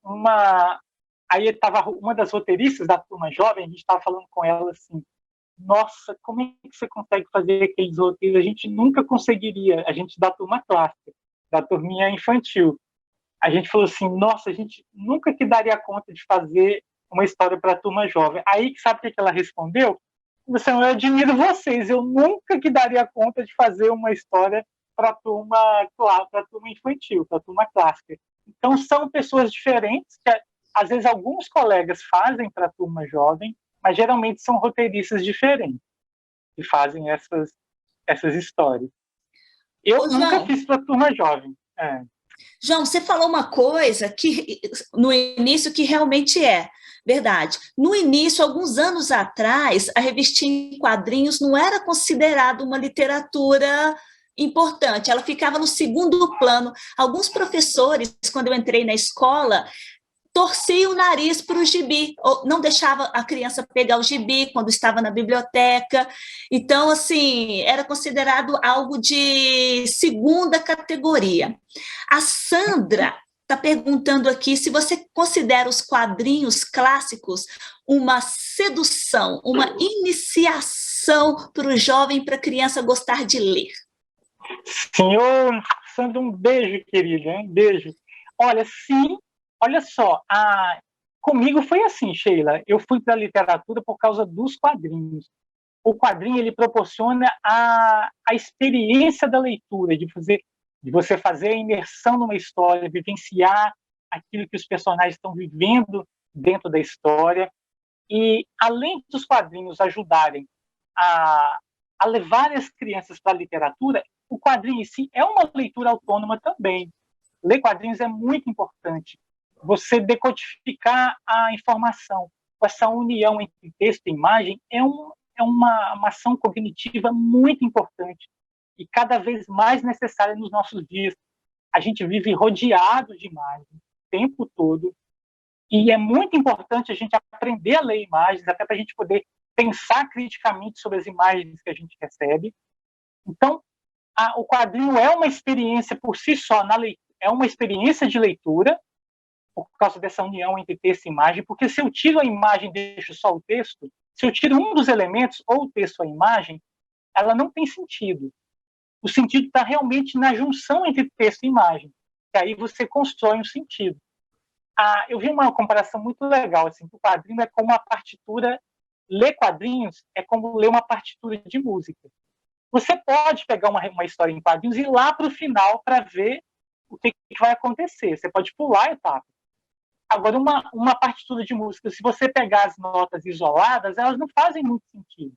[SPEAKER 2] estava uma das roteiristas da turma jovem, a gente estava falando com ela assim, nossa, como é que você consegue fazer aqueles roteiros? A gente nunca conseguiria, a gente da turma clássica, da turminha infantil. A gente falou assim, nossa, a gente nunca que daria conta de fazer uma história para a turma jovem. Aí, sabe o que ela respondeu? Eu admiro vocês. Eu nunca que daria conta de fazer uma história para turma infantil, para turma clássica. Então, são pessoas diferentes, que às vezes alguns colegas fazem para a turma jovem, mas geralmente são roteiristas diferentes que fazem essas histórias. Eu
[SPEAKER 1] Ô,
[SPEAKER 2] nunca
[SPEAKER 1] João,
[SPEAKER 2] fiz para turma jovem. É.
[SPEAKER 1] João, você falou uma coisa que no início que realmente é verdade. No início, alguns anos atrás, a revistinha em quadrinhos não era considerada uma literatura importante, ela ficava no segundo plano. Alguns professores, quando eu entrei na escola, torcia o nariz para o gibi, não deixava a criança pegar o gibi quando estava na biblioteca. Então, assim, era considerado algo de segunda categoria. A Sandra está perguntando aqui se você considera os quadrinhos clássicos uma sedução, uma iniciação para o jovem, para a criança gostar de ler.
[SPEAKER 2] Senhor, Sandra, um beijo, querida, um beijo. Olha, sim, olha só, comigo foi assim, Sheila, eu fui para a literatura por causa dos quadrinhos. O quadrinho, ele proporciona a experiência da leitura, de você fazer a imersão numa história, vivenciar aquilo que os personagens estão vivendo dentro da história. E, além dos quadrinhos ajudarem a levar as crianças para a literatura, o quadrinho em si é uma leitura autônoma também. Ler quadrinhos é muito importante. Você decodificar a informação, essa união entre texto e imagem, é uma ação cognitiva muito importante e cada vez mais necessária nos nossos dias. A gente vive rodeado de imagens o tempo todo e é muito importante a gente aprender a ler imagens, até para a gente poder pensar criticamente sobre as imagens que a gente recebe. Então, o quadrinho é uma experiência por si só, é uma experiência de leitura, por causa dessa união entre texto e imagem, porque se eu tiro a imagem e deixo só o texto, se eu tiro um dos elementos, ou o texto ou a imagem, ela não tem sentido. O sentido está realmente na junção entre texto e imagem, e aí você constrói um sentido. Eu vi uma comparação muito legal, assim, que o quadrinho é como a partitura, ler quadrinhos é como ler uma partitura de música. Você pode pegar uma história em quadrinhos e ir lá para o final para ver o que vai acontecer. Você pode pular a etapa. Agora, uma partitura de música, se você pegar as notas isoladas, elas não fazem muito sentido.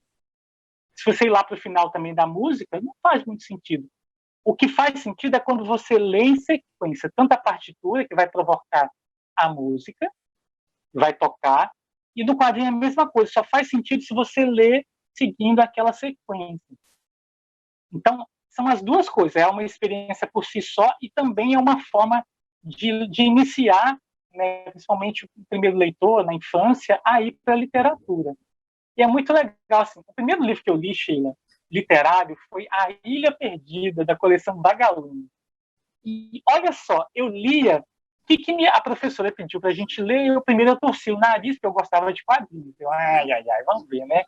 [SPEAKER 2] Se você ir lá para o final também da música, não faz muito sentido. O que faz sentido é quando você lê em sequência, tanto a partitura, que vai provocar a música, vai tocar, e no quadrinho é a mesma coisa, só faz sentido se você lê seguindo aquela sequência. Então, são as duas coisas, é uma experiência por si só e também é uma forma de iniciar, né, principalmente o primeiro leitor, na infância, a ir para a literatura. E é muito legal, assim, o primeiro livro que eu li, Sheila, literário, foi A Ilha Perdida, da coleção Vagalume. E olha só, eu lia, o que a professora pediu para a gente ler, primeiro eu torci o nariz, porque eu gostava de quadrinhos. Eu, vamos ver, né?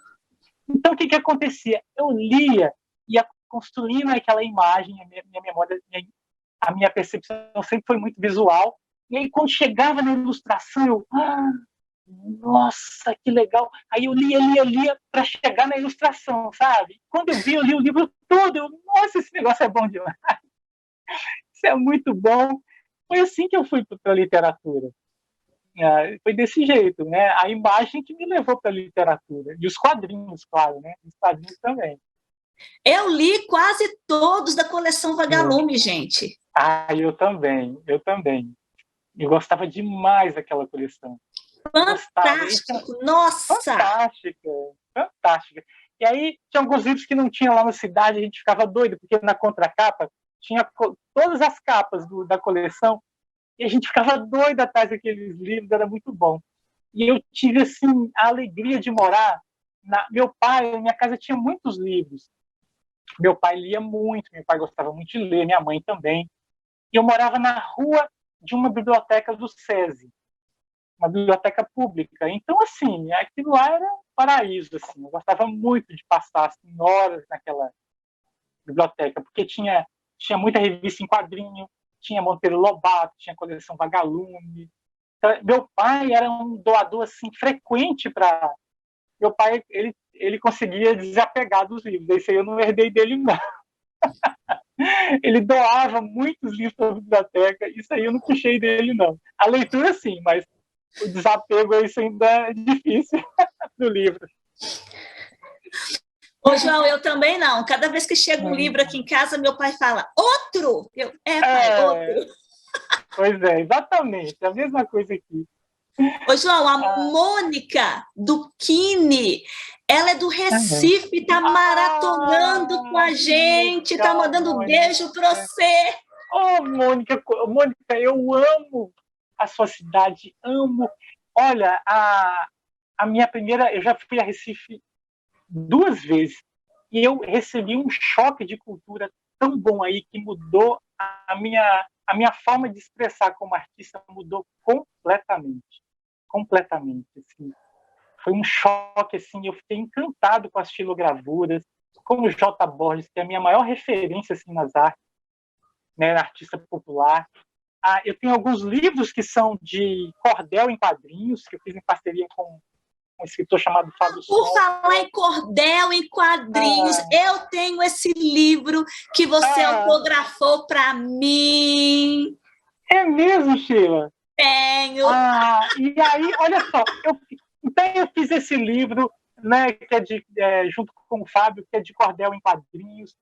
[SPEAKER 2] Então, o que acontecia? Eu lia, ia construindo aquela imagem, a minha memória, a minha percepção sempre foi muito visual, e aí quando chegava na ilustração, eu, nossa, que legal. Aí eu lia para chegar na ilustração, sabe? Quando eu vi, eu li o livro todo, eu, nossa, esse negócio é bom demais. Isso é muito bom. Foi assim que eu fui para a literatura. Foi desse jeito, né? A imagem que me levou para a literatura. E os quadrinhos, claro, né? Os quadrinhos também.
[SPEAKER 1] Eu li quase todos da coleção Vagalume, gente.
[SPEAKER 2] Eu também. Eu gostava demais daquela coleção.
[SPEAKER 1] Fantástico, nossa!
[SPEAKER 2] Fantástica. E aí, tinha alguns livros que não tinha lá na cidade, a gente ficava doido, porque na contracapa tinha todas as capas da coleção, e a gente ficava doido atrás daqueles livros, era muito bom. E eu tive, assim, a alegria de morar. Meu pai, na minha casa tinha muitos livros. Meu pai lia muito, meu pai gostava muito de ler, minha mãe também. E eu morava na rua de uma biblioteca do SESI, uma biblioteca pública. Então, assim, aquilo lá era um paraíso, assim. Eu gostava muito de passar assim, horas naquela biblioteca, porque tinha muita revista em quadrinho, tinha Monteiro Lobato, tinha coleção Vagalume. Então, meu pai era um doador assim frequente para. Meu pai, ele ele conseguia desapegar dos livros. Isso aí eu não herdei dele, não. Ele doava muitos livros para a biblioteca, isso aí eu não puxei dele, não. A leitura, sim, mas o desapego, isso ainda é difícil do livro.
[SPEAKER 1] Ô, João, eu também não. Cada vez que chega um livro aqui em casa, meu pai fala, outro! Pai, outro.
[SPEAKER 2] Pois é, exatamente, a mesma coisa aqui.
[SPEAKER 1] Ô, João, a Mônica do Kine, ela é do Recife, está maratonando com a gente, está mandando um beijo para você.
[SPEAKER 2] Mônica, eu amo a sua cidade, amo. Olha, a minha primeira, eu já fui a Recife 2 vezes e eu recebi um choque de cultura tão bom aí que mudou a minha forma de expressar como artista, mudou completamente, assim. Foi um choque, assim, eu fiquei encantado com as xilogravuras, com o J. Borges, que é a minha maior referência, assim, nas artes, né, artista popular. Eu tenho alguns livros que são de cordel em quadrinhos, que eu fiz em parceria com um escritor chamado Fábio Sombra.
[SPEAKER 1] Por falar em cordel em quadrinhos, eu tenho esse livro que você autografou para mim.
[SPEAKER 2] É mesmo, Sheila?
[SPEAKER 1] Tenho.
[SPEAKER 2] E aí, olha só, eu fiz esse livro, né, que é junto com o Fábio, que é de cordel em quadrinhos.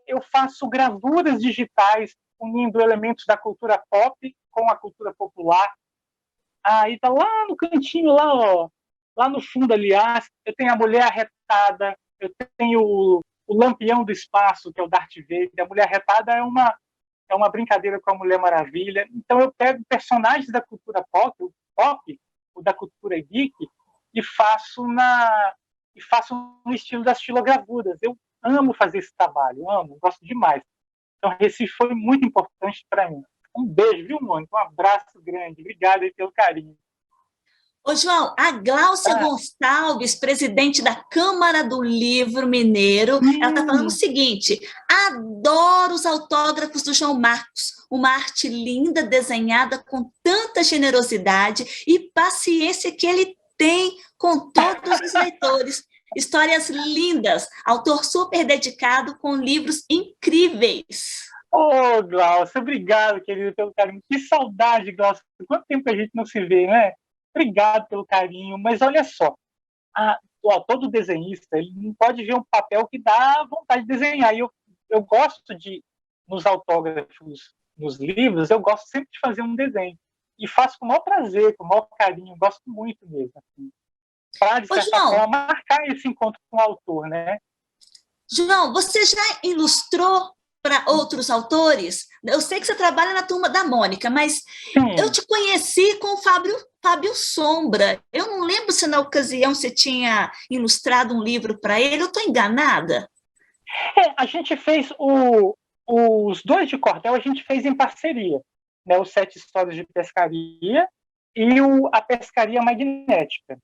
[SPEAKER 2] Eu faço gravuras digitais unindo elementos da cultura pop com a cultura popular. Aí tá lá no cantinho, lá no fundo, aliás, eu tenho a Mulher Arretada, eu tenho o Lampião do Espaço, que é o Darth Vader. A Mulher Arretada é uma brincadeira com a Mulher Maravilha. Então eu pego personagens da cultura pop ou da cultura geek, e faço no estilo das xilogravuras. Eu amo fazer esse trabalho, gosto demais. Então, Recife foi muito importante para mim. Um beijo, viu, Mônica? Um abraço grande. Obrigado aí pelo carinho.
[SPEAKER 1] Ô, João, a Gláucia Gonçalves, presidente da Câmara do Livro Mineiro, ela está falando o seguinte: adoro os autógrafos do João Marcos, uma arte linda, desenhada com tanta generosidade e paciência que ele tem com todos os leitores. Histórias lindas, autor super dedicado, com livros incríveis.
[SPEAKER 2] Gláucia, obrigado, querido, pelo carinho. Que saudade, Gláucia. Quanto tempo a gente não se vê, né? Obrigado pelo carinho. Mas olha só, todo desenhista, ele não pode ver um papel que dá vontade de desenhar. E eu gosto nos autógrafos, nos livros, eu gosto sempre de fazer um desenho. E faço com o maior prazer, com o maior carinho, gosto muito mesmo. Assim, para, de certa forma, marcar esse encontro com o autor, né?
[SPEAKER 1] João, você já ilustrou para outros autores? Eu sei que você trabalha na turma da Mônica, mas eu te conheci com o Fábio Sombra. Eu não lembro se na ocasião você tinha ilustrado um livro para ele. Eu estou enganada?
[SPEAKER 2] A gente fez os 2 de cordel, a gente fez em parceria, né? Os 7 histórias de pescaria e a pescaria magnética.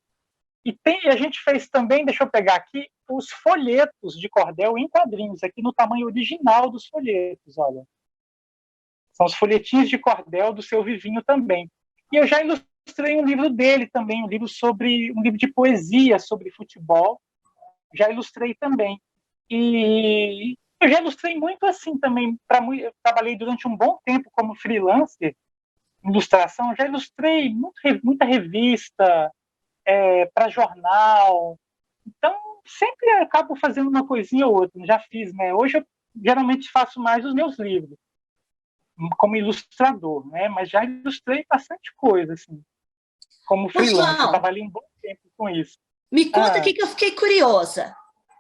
[SPEAKER 2] E a gente fez também, deixa eu pegar aqui, os folhetos de cordel em quadrinhos, aqui no tamanho original dos folhetos, olha. São os folhetinhos de cordel do Seu Vivinho também. E eu já ilustrei um livro dele também, um livro de poesia sobre futebol. Já ilustrei também. E eu já ilustrei muito assim também. Eu trabalhei durante um bom tempo como freelancer em ilustração. Já ilustrei muita revista, para jornal. Então, sempre acabo fazendo uma coisinha ou outra. Já fiz, né? Hoje eu geralmente faço mais os meus livros como ilustrador, né? Mas já ilustrei bastante coisa, assim, como freelancer. Eu trabalhei um bom tempo com isso.
[SPEAKER 1] Me conta aqui que eu fiquei curiosa,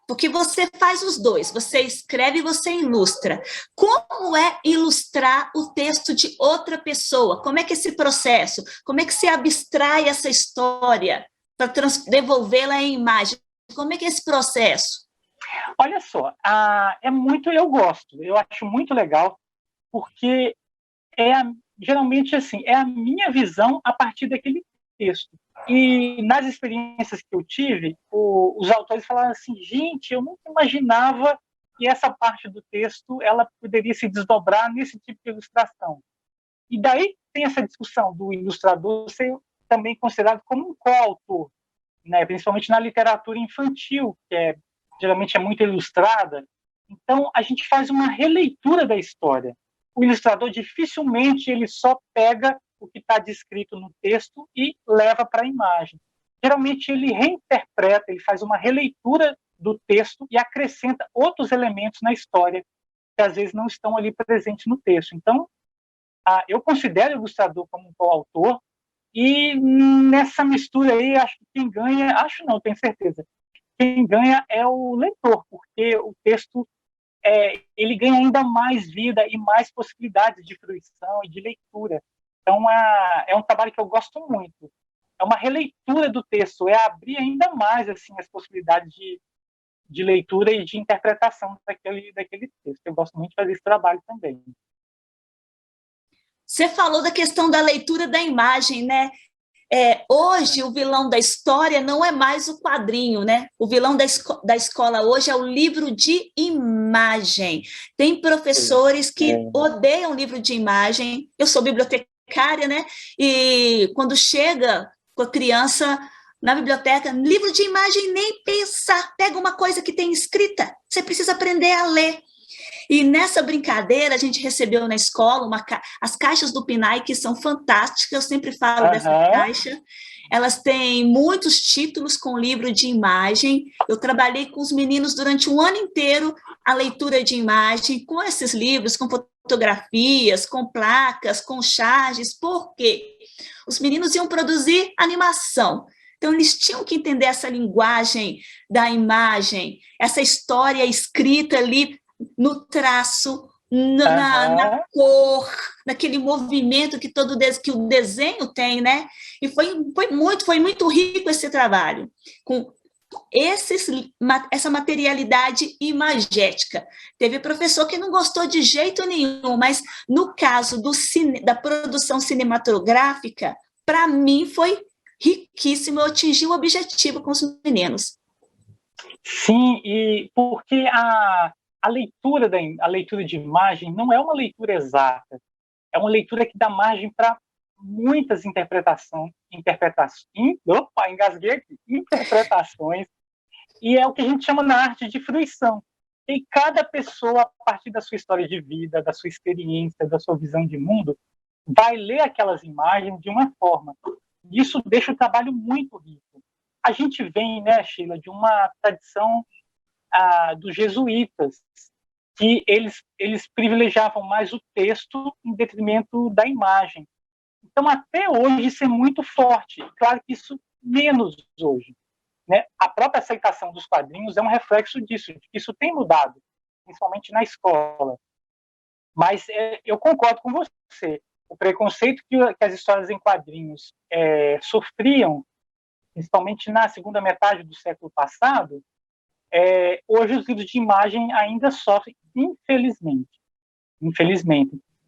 [SPEAKER 1] porque você faz os dois, você escreve e você ilustra. Como é ilustrar o texto de outra pessoa? Como é que é esse processo? Como é que se abstrai essa história para devolvê-la em imagem? Como é que é esse processo?
[SPEAKER 2] Olha só, eu gosto, eu acho muito legal, porque geralmente assim, é a minha visão a partir daquele texto. E nas experiências que eu tive, os autores falaram assim: gente, eu nunca imaginava que essa parte do texto ela poderia se desdobrar nesse tipo de ilustração. E daí tem essa discussão do ilustrador ser também considerado como um coautor, né, principalmente na literatura infantil, que geralmente é muito ilustrada. Então, a gente faz uma releitura da história. O ilustrador dificilmente ele só pega o que está descrito no texto e leva para a imagem. Geralmente ele reinterpreta, ele faz uma releitura do texto e acrescenta outros elementos na história que às vezes não estão ali presentes no texto. Então, eu considero o ilustrador como um coautor, e nessa mistura aí, acho que quem ganha, acho não, tenho certeza, quem ganha é o leitor, porque o texto ele ganha ainda mais vida e mais possibilidades de fruição e de leitura. Então, é um trabalho que eu gosto muito. É uma releitura do texto, é abrir ainda mais assim as possibilidades de leitura e de interpretação daquele texto. Eu gosto muito de fazer esse trabalho também.
[SPEAKER 1] Você falou da questão da leitura da imagem, né? Hoje, o vilão da história não é mais o quadrinho, né? O vilão da escola hoje é o livro de imagem. Tem professores que odeiam livro de imagem. Eu sou bibliotecária, né? E quando chega com a criança na biblioteca, livro de imagem, nem pensar. Pega uma coisa que tem escrita. Você precisa aprender a ler. E nessa brincadeira, a gente recebeu na escola as caixas do Pinai, que são fantásticas, eu sempre falo dessa caixa. Elas têm muitos títulos com livro de imagem. Eu trabalhei com os meninos durante um ano inteiro a leitura de imagem, com esses livros, com fotografias, com placas, com charges. Por quê? Os meninos iam produzir animação. Então, eles tinham que entender essa linguagem da imagem, essa história escrita ali no traço, na cor, naquele movimento que que o desenho tem, né? E foi muito rico esse trabalho, com essa materialidade imagética. Teve professor que não gostou de jeito nenhum, mas no caso da produção cinematográfica, para mim foi riquíssimo, eu atingi o objetivo com os meninos.
[SPEAKER 2] Sim, e porque a leitura de imagem não é uma leitura exata, é uma leitura que dá margem para muitas interpretações, e é o que a gente chama na arte de fruição. E cada pessoa, a partir da sua história de vida, da sua experiência, da sua visão de mundo, vai ler aquelas imagens de uma forma. Isso deixa o trabalho muito rico. A gente vem, né, Sheila, de uma tradição dos jesuítas, que eles privilegiavam mais o texto em detrimento da imagem. Então, até hoje, isso é muito forte. Claro que isso menos hoje, né? A própria aceitação dos quadrinhos é um reflexo disso, de que isso tem mudado, principalmente na escola. Mas eu concordo com você. O preconceito que as histórias em quadrinhos sofriam, principalmente na segunda metade do século passado, hoje os livros de imagem ainda sofrem, infelizmente.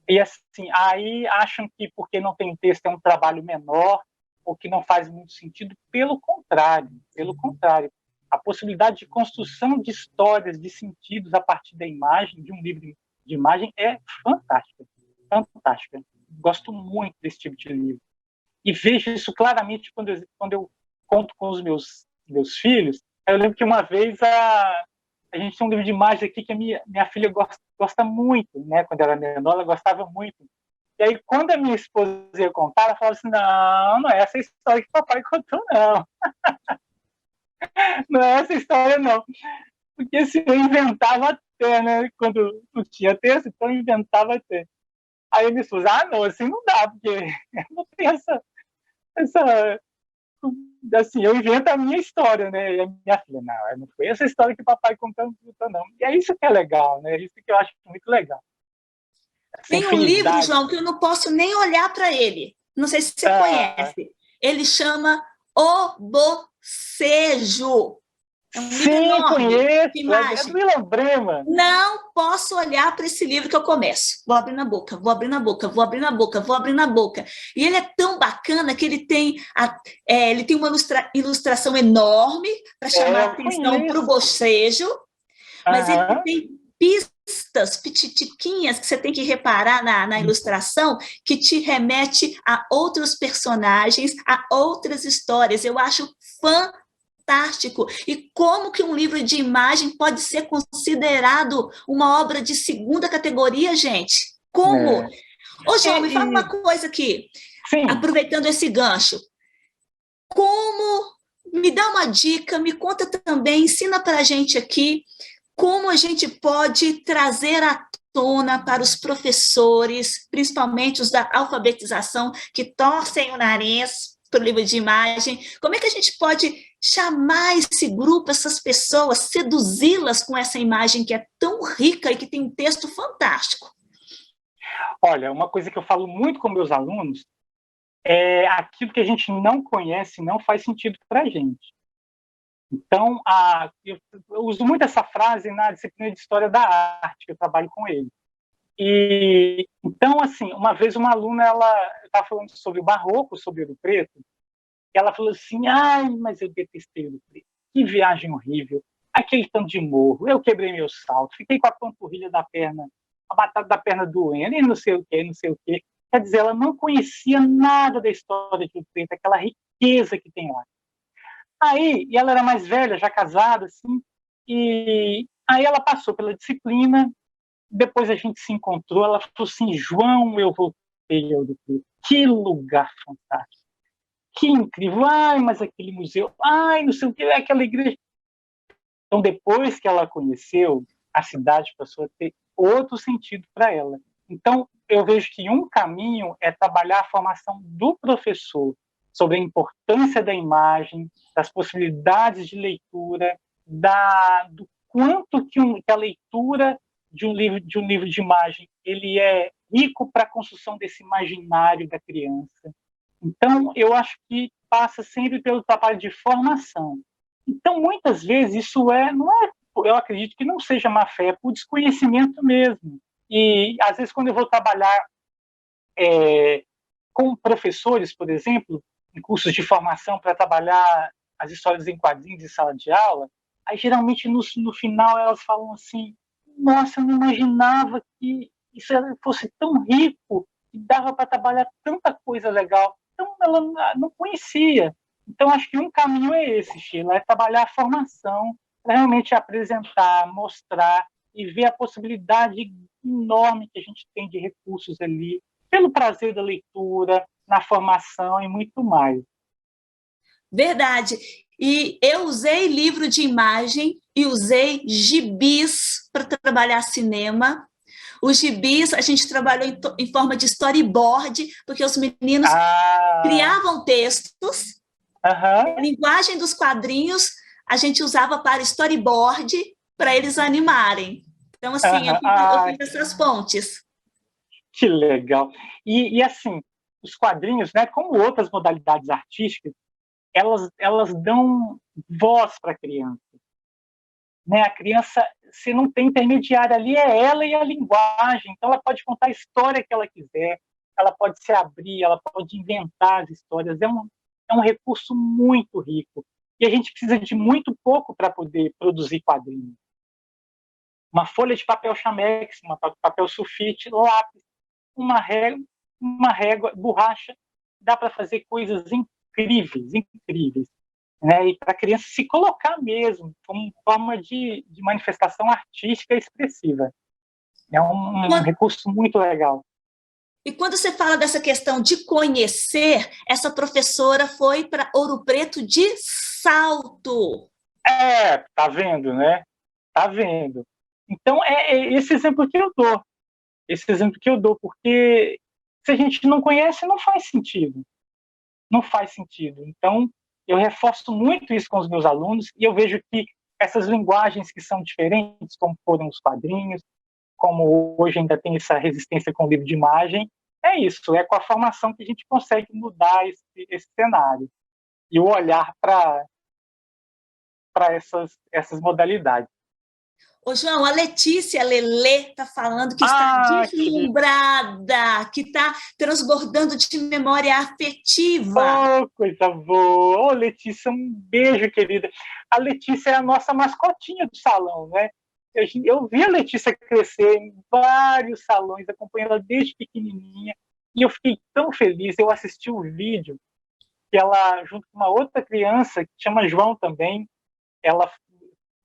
[SPEAKER 2] E assim, aí acham que porque não tem texto é um trabalho menor, ou que não faz muito sentido. Pelo contrário. A possibilidade de construção de histórias, de sentidos a partir da imagem, de um livro de imagem, é fantástica. Gosto muito desse tipo de livro. E vejo isso claramente quando eu conto com os meus filhos. Eu lembro que uma vez a gente tem um livro de imagem aqui que a minha filha gosta muito, né? Quando ela era menor, ela gostava muito. E aí, quando a minha esposa ia contar, ela falava assim, não é essa história que o papai contou, não. Não é essa história, não. Porque assim, eu inventava até, né? Quando não tinha texto, então eu inventava até. Aí a minha esposa, não, assim não dá, porque não tem essa assim, eu invento a minha história, né? E a minha filha, não foi essa história que o papai contou, não. E é isso que é legal, né? É isso que eu acho muito legal.
[SPEAKER 1] Tem um livro, João, que eu não posso nem olhar para ele. Não sei se você conhece. Ele chama O Bocejo.
[SPEAKER 2] É um livro enorme. Conheço. É do Ilan Brema.
[SPEAKER 1] Não posso olhar para esse livro que eu começo. Vou abrir na boca. E ele é tão bacana que ele tem uma ilustração enorme para chamar a atenção para o bocejo, mas ele tem pistas pititiquinhas que você tem que reparar na ilustração, que te remete a outros personagens, a outras histórias. Eu acho fantástico. fantástico. E como que um livro de imagem pode ser considerado uma obra de segunda categoria, gente? Como?
[SPEAKER 2] É.
[SPEAKER 1] Ô, João, me fala uma coisa aqui,
[SPEAKER 2] Sim.
[SPEAKER 1] aproveitando esse gancho. Como? Me dá uma dica, me conta também, ensina para a gente aqui como a gente pode trazer à tona para os professores, principalmente os da alfabetização, que torcem o nariz para o livro de imagem, como é que a gente pode chamar esse grupo, essas pessoas, seduzi-las com essa imagem que é tão rica e que tem um texto fantástico?
[SPEAKER 2] Olha, uma coisa que eu falo muito com meus alunos é aquilo que a gente não conhece não faz sentido para a gente. Então, eu uso muito essa frase na disciplina de História da Arte, que eu trabalho com ele. E, então, assim, uma vez uma aluna, ela estava falando sobre o Barroco, sobre Ouro Preto, e ela falou assim, ai, mas eu detestei Ouro Preto, que viagem horrível, aquele tanto de morro, eu quebrei meu salto, fiquei com a panturrilha da perna, a batata da perna doendo, e não sei o quê, não sei o quê. Quer dizer, ela não conhecia nada da história de Ouro Preto, aquela riqueza que tem lá. Aí, e ela era mais velha, já casada, assim, e aí ela passou pela disciplina, depois a gente se encontrou, ela falou assim, João, eu voltei ao Ouro Preto, que lugar fantástico, que incrível, ai, mas aquele museu, ai, não sei o que, aquela igreja. Então, depois que ela conheceu, a cidade passou a ter outro sentido para ela. Então, eu vejo que um caminho é trabalhar a formação do professor sobre a importância da imagem, das possibilidades de leitura, do quanto que a leitura de um livro de imagem ele é rico para a construção desse imaginário da criança. Então, eu acho que passa sempre pelo trabalho de formação. Então, muitas vezes, não é, eu acredito que não seja má fé, é por desconhecimento mesmo. E, às vezes, quando eu vou trabalhar com professores, por exemplo, em cursos de formação para trabalhar as histórias em quadrinhos em sala de aula, aí, geralmente, no final, elas falam assim, nossa, eu não imaginava que isso fosse tão rico, que dava para trabalhar tanta coisa legal. Então, ela não conhecia. Então, acho que um caminho é esse, Sheila, é trabalhar a formação para realmente apresentar, mostrar e ver a possibilidade enorme que a gente tem de recursos ali, pelo prazer da leitura, na formação e muito mais.
[SPEAKER 1] Verdade. E eu usei livro de imagem e usei gibis para trabalhar cinema. Os gibis a gente trabalhou em forma de storyboard, porque os meninos criavam textos, a linguagem dos quadrinhos a gente usava para storyboard para eles animarem. Então, assim, eu fiz essas pontes.
[SPEAKER 2] Que legal. E assim, os quadrinhos, né, como outras modalidades artísticas, elas dão voz para a criança. Né? A criança, se não tem intermediário ali, é ela e a linguagem. Então, ela pode contar a história que ela quiser, ela pode se abrir, ela pode inventar as histórias. É um recurso muito rico. E a gente precisa de muito pouco para poder produzir quadrinhos. Uma folha de papel chamex, papel sulfite, lápis, uma régua, borracha, dá para fazer coisas incríveis, incríveis. Né? E para a criança se colocar mesmo como forma de manifestação artística expressiva. É um recurso muito legal.
[SPEAKER 1] E quando você fala dessa questão de conhecer, essa professora foi para Ouro Preto de salto.
[SPEAKER 2] Tá vendo, né? Tá vendo. Então, é esse exemplo que eu dou. Esse exemplo que eu dou, porque se a gente não conhece, não faz sentido. Não faz sentido. Então, eu reforço muito isso com os meus alunos e eu vejo que essas linguagens que são diferentes, como foram os quadrinhos, como hoje ainda tem essa resistência com o livro de imagem, é isso, é com a formação que a gente consegue mudar esse cenário e o olhar para essas modalidades.
[SPEAKER 1] Ô, João, a Letícia Lelê está falando que está deslumbrada, que está transbordando de memória afetiva.
[SPEAKER 2] Oh, coisa boa! Ô, Letícia, um beijo, querida. A Letícia é a nossa mascotinha do salão, né? Eu vi a Letícia crescer em vários salões, acompanhando ela desde pequenininha, e eu fiquei tão feliz. Eu assisti o vídeo que ela, junto com uma outra criança, que chama João também, ela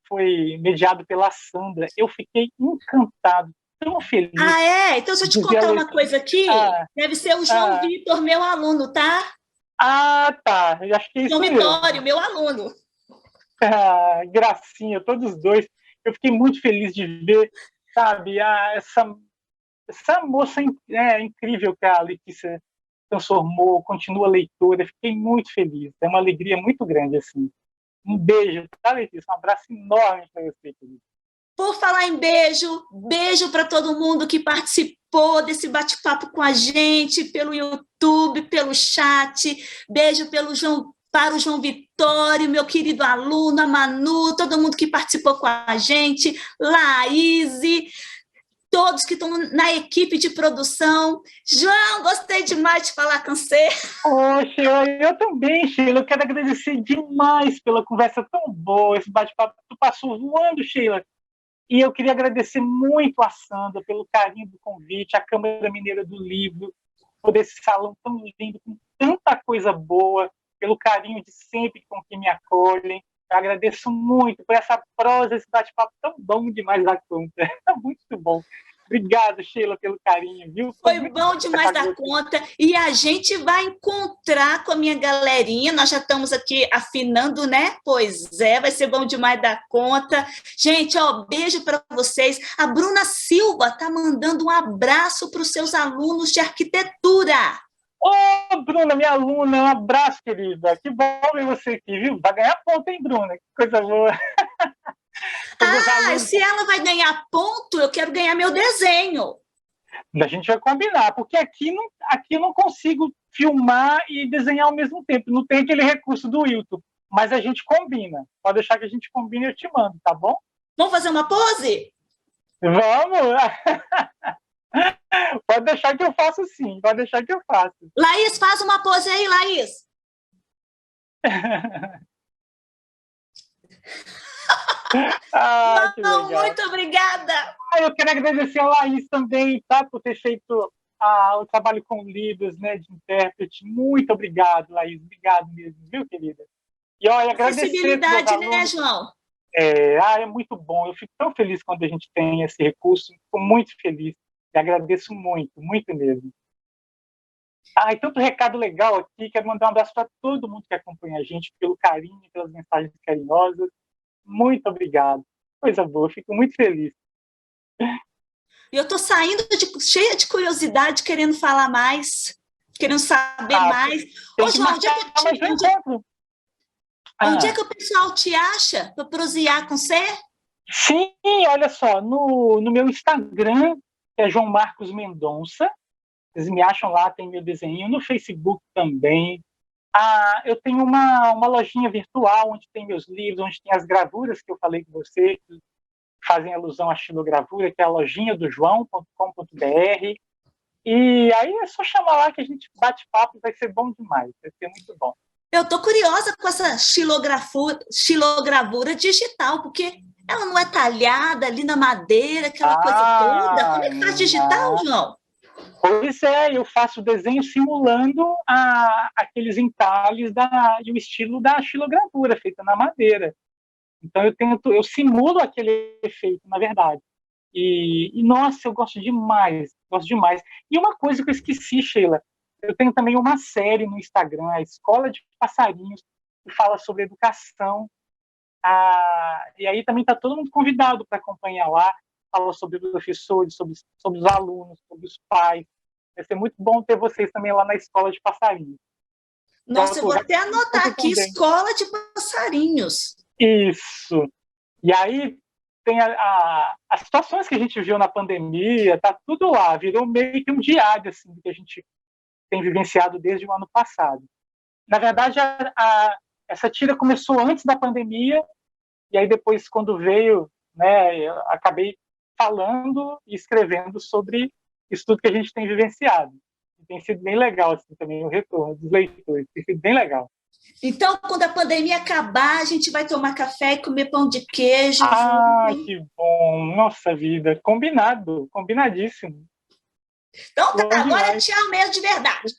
[SPEAKER 2] foi mediado pela Sandra. Eu fiquei encantado, tão feliz.
[SPEAKER 1] Ah, é? Então, deixa eu te contar uma coisa aqui. Deve ser o João Vitor, meu aluno, tá?
[SPEAKER 2] Ah, tá. Eu acho que é isso
[SPEAKER 1] João
[SPEAKER 2] mesmo.
[SPEAKER 1] Vitório, meu aluno.
[SPEAKER 2] Gracinha, todos dois. Eu fiquei muito feliz de ver, sabe, essa moça incrível que a Letícia transformou, continua leitora. Fiquei muito feliz. É uma alegria muito grande, assim. Um beijo, tá, Letícia? Um abraço enorme para você, querido.
[SPEAKER 1] Por falar em beijo, beijo para todo mundo que participou desse bate-papo com a gente, pelo YouTube, pelo chat. Beijo para o João Vitório, meu querido aluno, a Manu, todo mundo que participou com a gente, Laís, todos que estão na equipe de produção. João, gostei demais de falar com você.
[SPEAKER 2] Sheila, eu também, Sheila. Eu quero agradecer demais pela conversa tão boa, esse bate-papo. Tu passou voando, Sheila. E eu queria agradecer muito a Sandra pelo carinho do convite, a Câmara Mineira do Livro, por esse salão tão lindo, com tanta coisa boa, pelo carinho de sempre com que me acolhem. Eu agradeço muito por essa prosa, esse bate-papo tão bom demais da conta. Muito bom. Obrigado, Sheila, pelo carinho, viu?
[SPEAKER 1] Foi bom demais da conta. E a gente vai encontrar com a minha galerinha. Nós já estamos aqui afinando, né? Pois é, vai ser bom demais da conta. Gente, beijo para vocês. A Bruna Silva está mandando um abraço para os seus alunos de arquitetura.
[SPEAKER 2] Bruna, minha aluna, um abraço, querida. Que bom ver você aqui, viu? Vai ganhar ponto, hein, Bruna? Que coisa boa.
[SPEAKER 1] Se ela vai ganhar ponto, eu quero ganhar meu desenho.
[SPEAKER 2] A gente vai combinar, porque aqui eu não consigo filmar e desenhar ao mesmo tempo. Não tem aquele recurso do YouTube. Mas a gente combina. Pode deixar que a gente combine e eu te mando, tá bom?
[SPEAKER 1] Vamos fazer uma pose?
[SPEAKER 2] Vamos! Pode deixar que eu faço sim. Pode deixar que eu faço.
[SPEAKER 1] Laís, faz uma pose aí, Laís.
[SPEAKER 2] Que legal.
[SPEAKER 1] Muito obrigada.
[SPEAKER 2] Eu quero agradecer a Laís também, tá, por ter feito o trabalho com livros, né, de intérprete. Muito obrigado, Laís. Obrigado mesmo, viu, querida? E agradecer.
[SPEAKER 1] Acessibilidade, né, João?
[SPEAKER 2] É muito bom. Eu fico tão feliz quando a gente tem esse recurso. Fico muito feliz. E agradeço muito, muito mesmo. E tanto recado legal aqui. Quero mandar um abraço para todo mundo que acompanha a gente, pelo carinho, pelas mensagens carinhosas. Muito obrigado. Coisa boa, eu fico muito feliz.
[SPEAKER 1] Eu estou saindo cheia de curiosidade, querendo falar mais, querendo saber mais. João, onde é que o pessoal te acha para prosear com você?
[SPEAKER 2] Sim, olha só, no meu Instagram, que é João Marcos Mendonça, vocês me acham lá, tem meu desenho, no Facebook também. Eu tenho uma lojinha virtual onde tem meus livros, onde tem as gravuras que eu falei com você, que fazem alusão à xilogravura, que é a lojinha do joão.com.br. E aí é só chamar lá que a gente bate papo, vai ser bom demais, vai ser muito bom.
[SPEAKER 1] Eu estou curiosa com essa xilogravura digital, porque ela não é talhada ali na madeira, aquela coisa toda. Como é que faz digital, João?
[SPEAKER 2] Pois é, eu faço desenho simulando aqueles entalhes e o estilo da xilogravura, feita na madeira. Então eu simulo aquele efeito, na verdade. E nossa, eu gosto demais. E uma coisa que eu esqueci, Sheila, eu tenho também uma série no Instagram, a Escola de Passarinhos, que fala sobre educação. E aí também está todo mundo convidado para acompanhar lá, fala sobre os professores, sobre os alunos, sobre os pais. Vai ser muito bom ter vocês também lá na Escola de Passarinhos.
[SPEAKER 1] Nossa, eu vou até anotar aqui, também. Escola de Passarinhos.
[SPEAKER 2] Isso. E aí tem as situações que a gente viu na pandemia, tá tudo lá, virou meio que um diário assim, que a gente tem vivenciado desde o ano passado. Na verdade, essa tira começou antes da pandemia, e aí depois, quando veio, né, eu acabei falando e escrevendo sobre isso tudo que a gente tem vivenciado. E tem sido bem legal assim, também o retorno dos leitores, tem sido bem legal.
[SPEAKER 1] Então, quando a pandemia acabar, a gente vai tomar café e comer pão de queijo.
[SPEAKER 2] Que bom! Nossa vida! Combinado, combinadíssimo.
[SPEAKER 1] Então tá, agora tchau mesmo de verdade.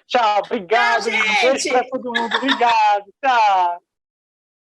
[SPEAKER 2] Tchau, obrigado.
[SPEAKER 1] Tchau,
[SPEAKER 2] Um beijo
[SPEAKER 1] gente.
[SPEAKER 2] para todo mundo. Obrigado. Tchau.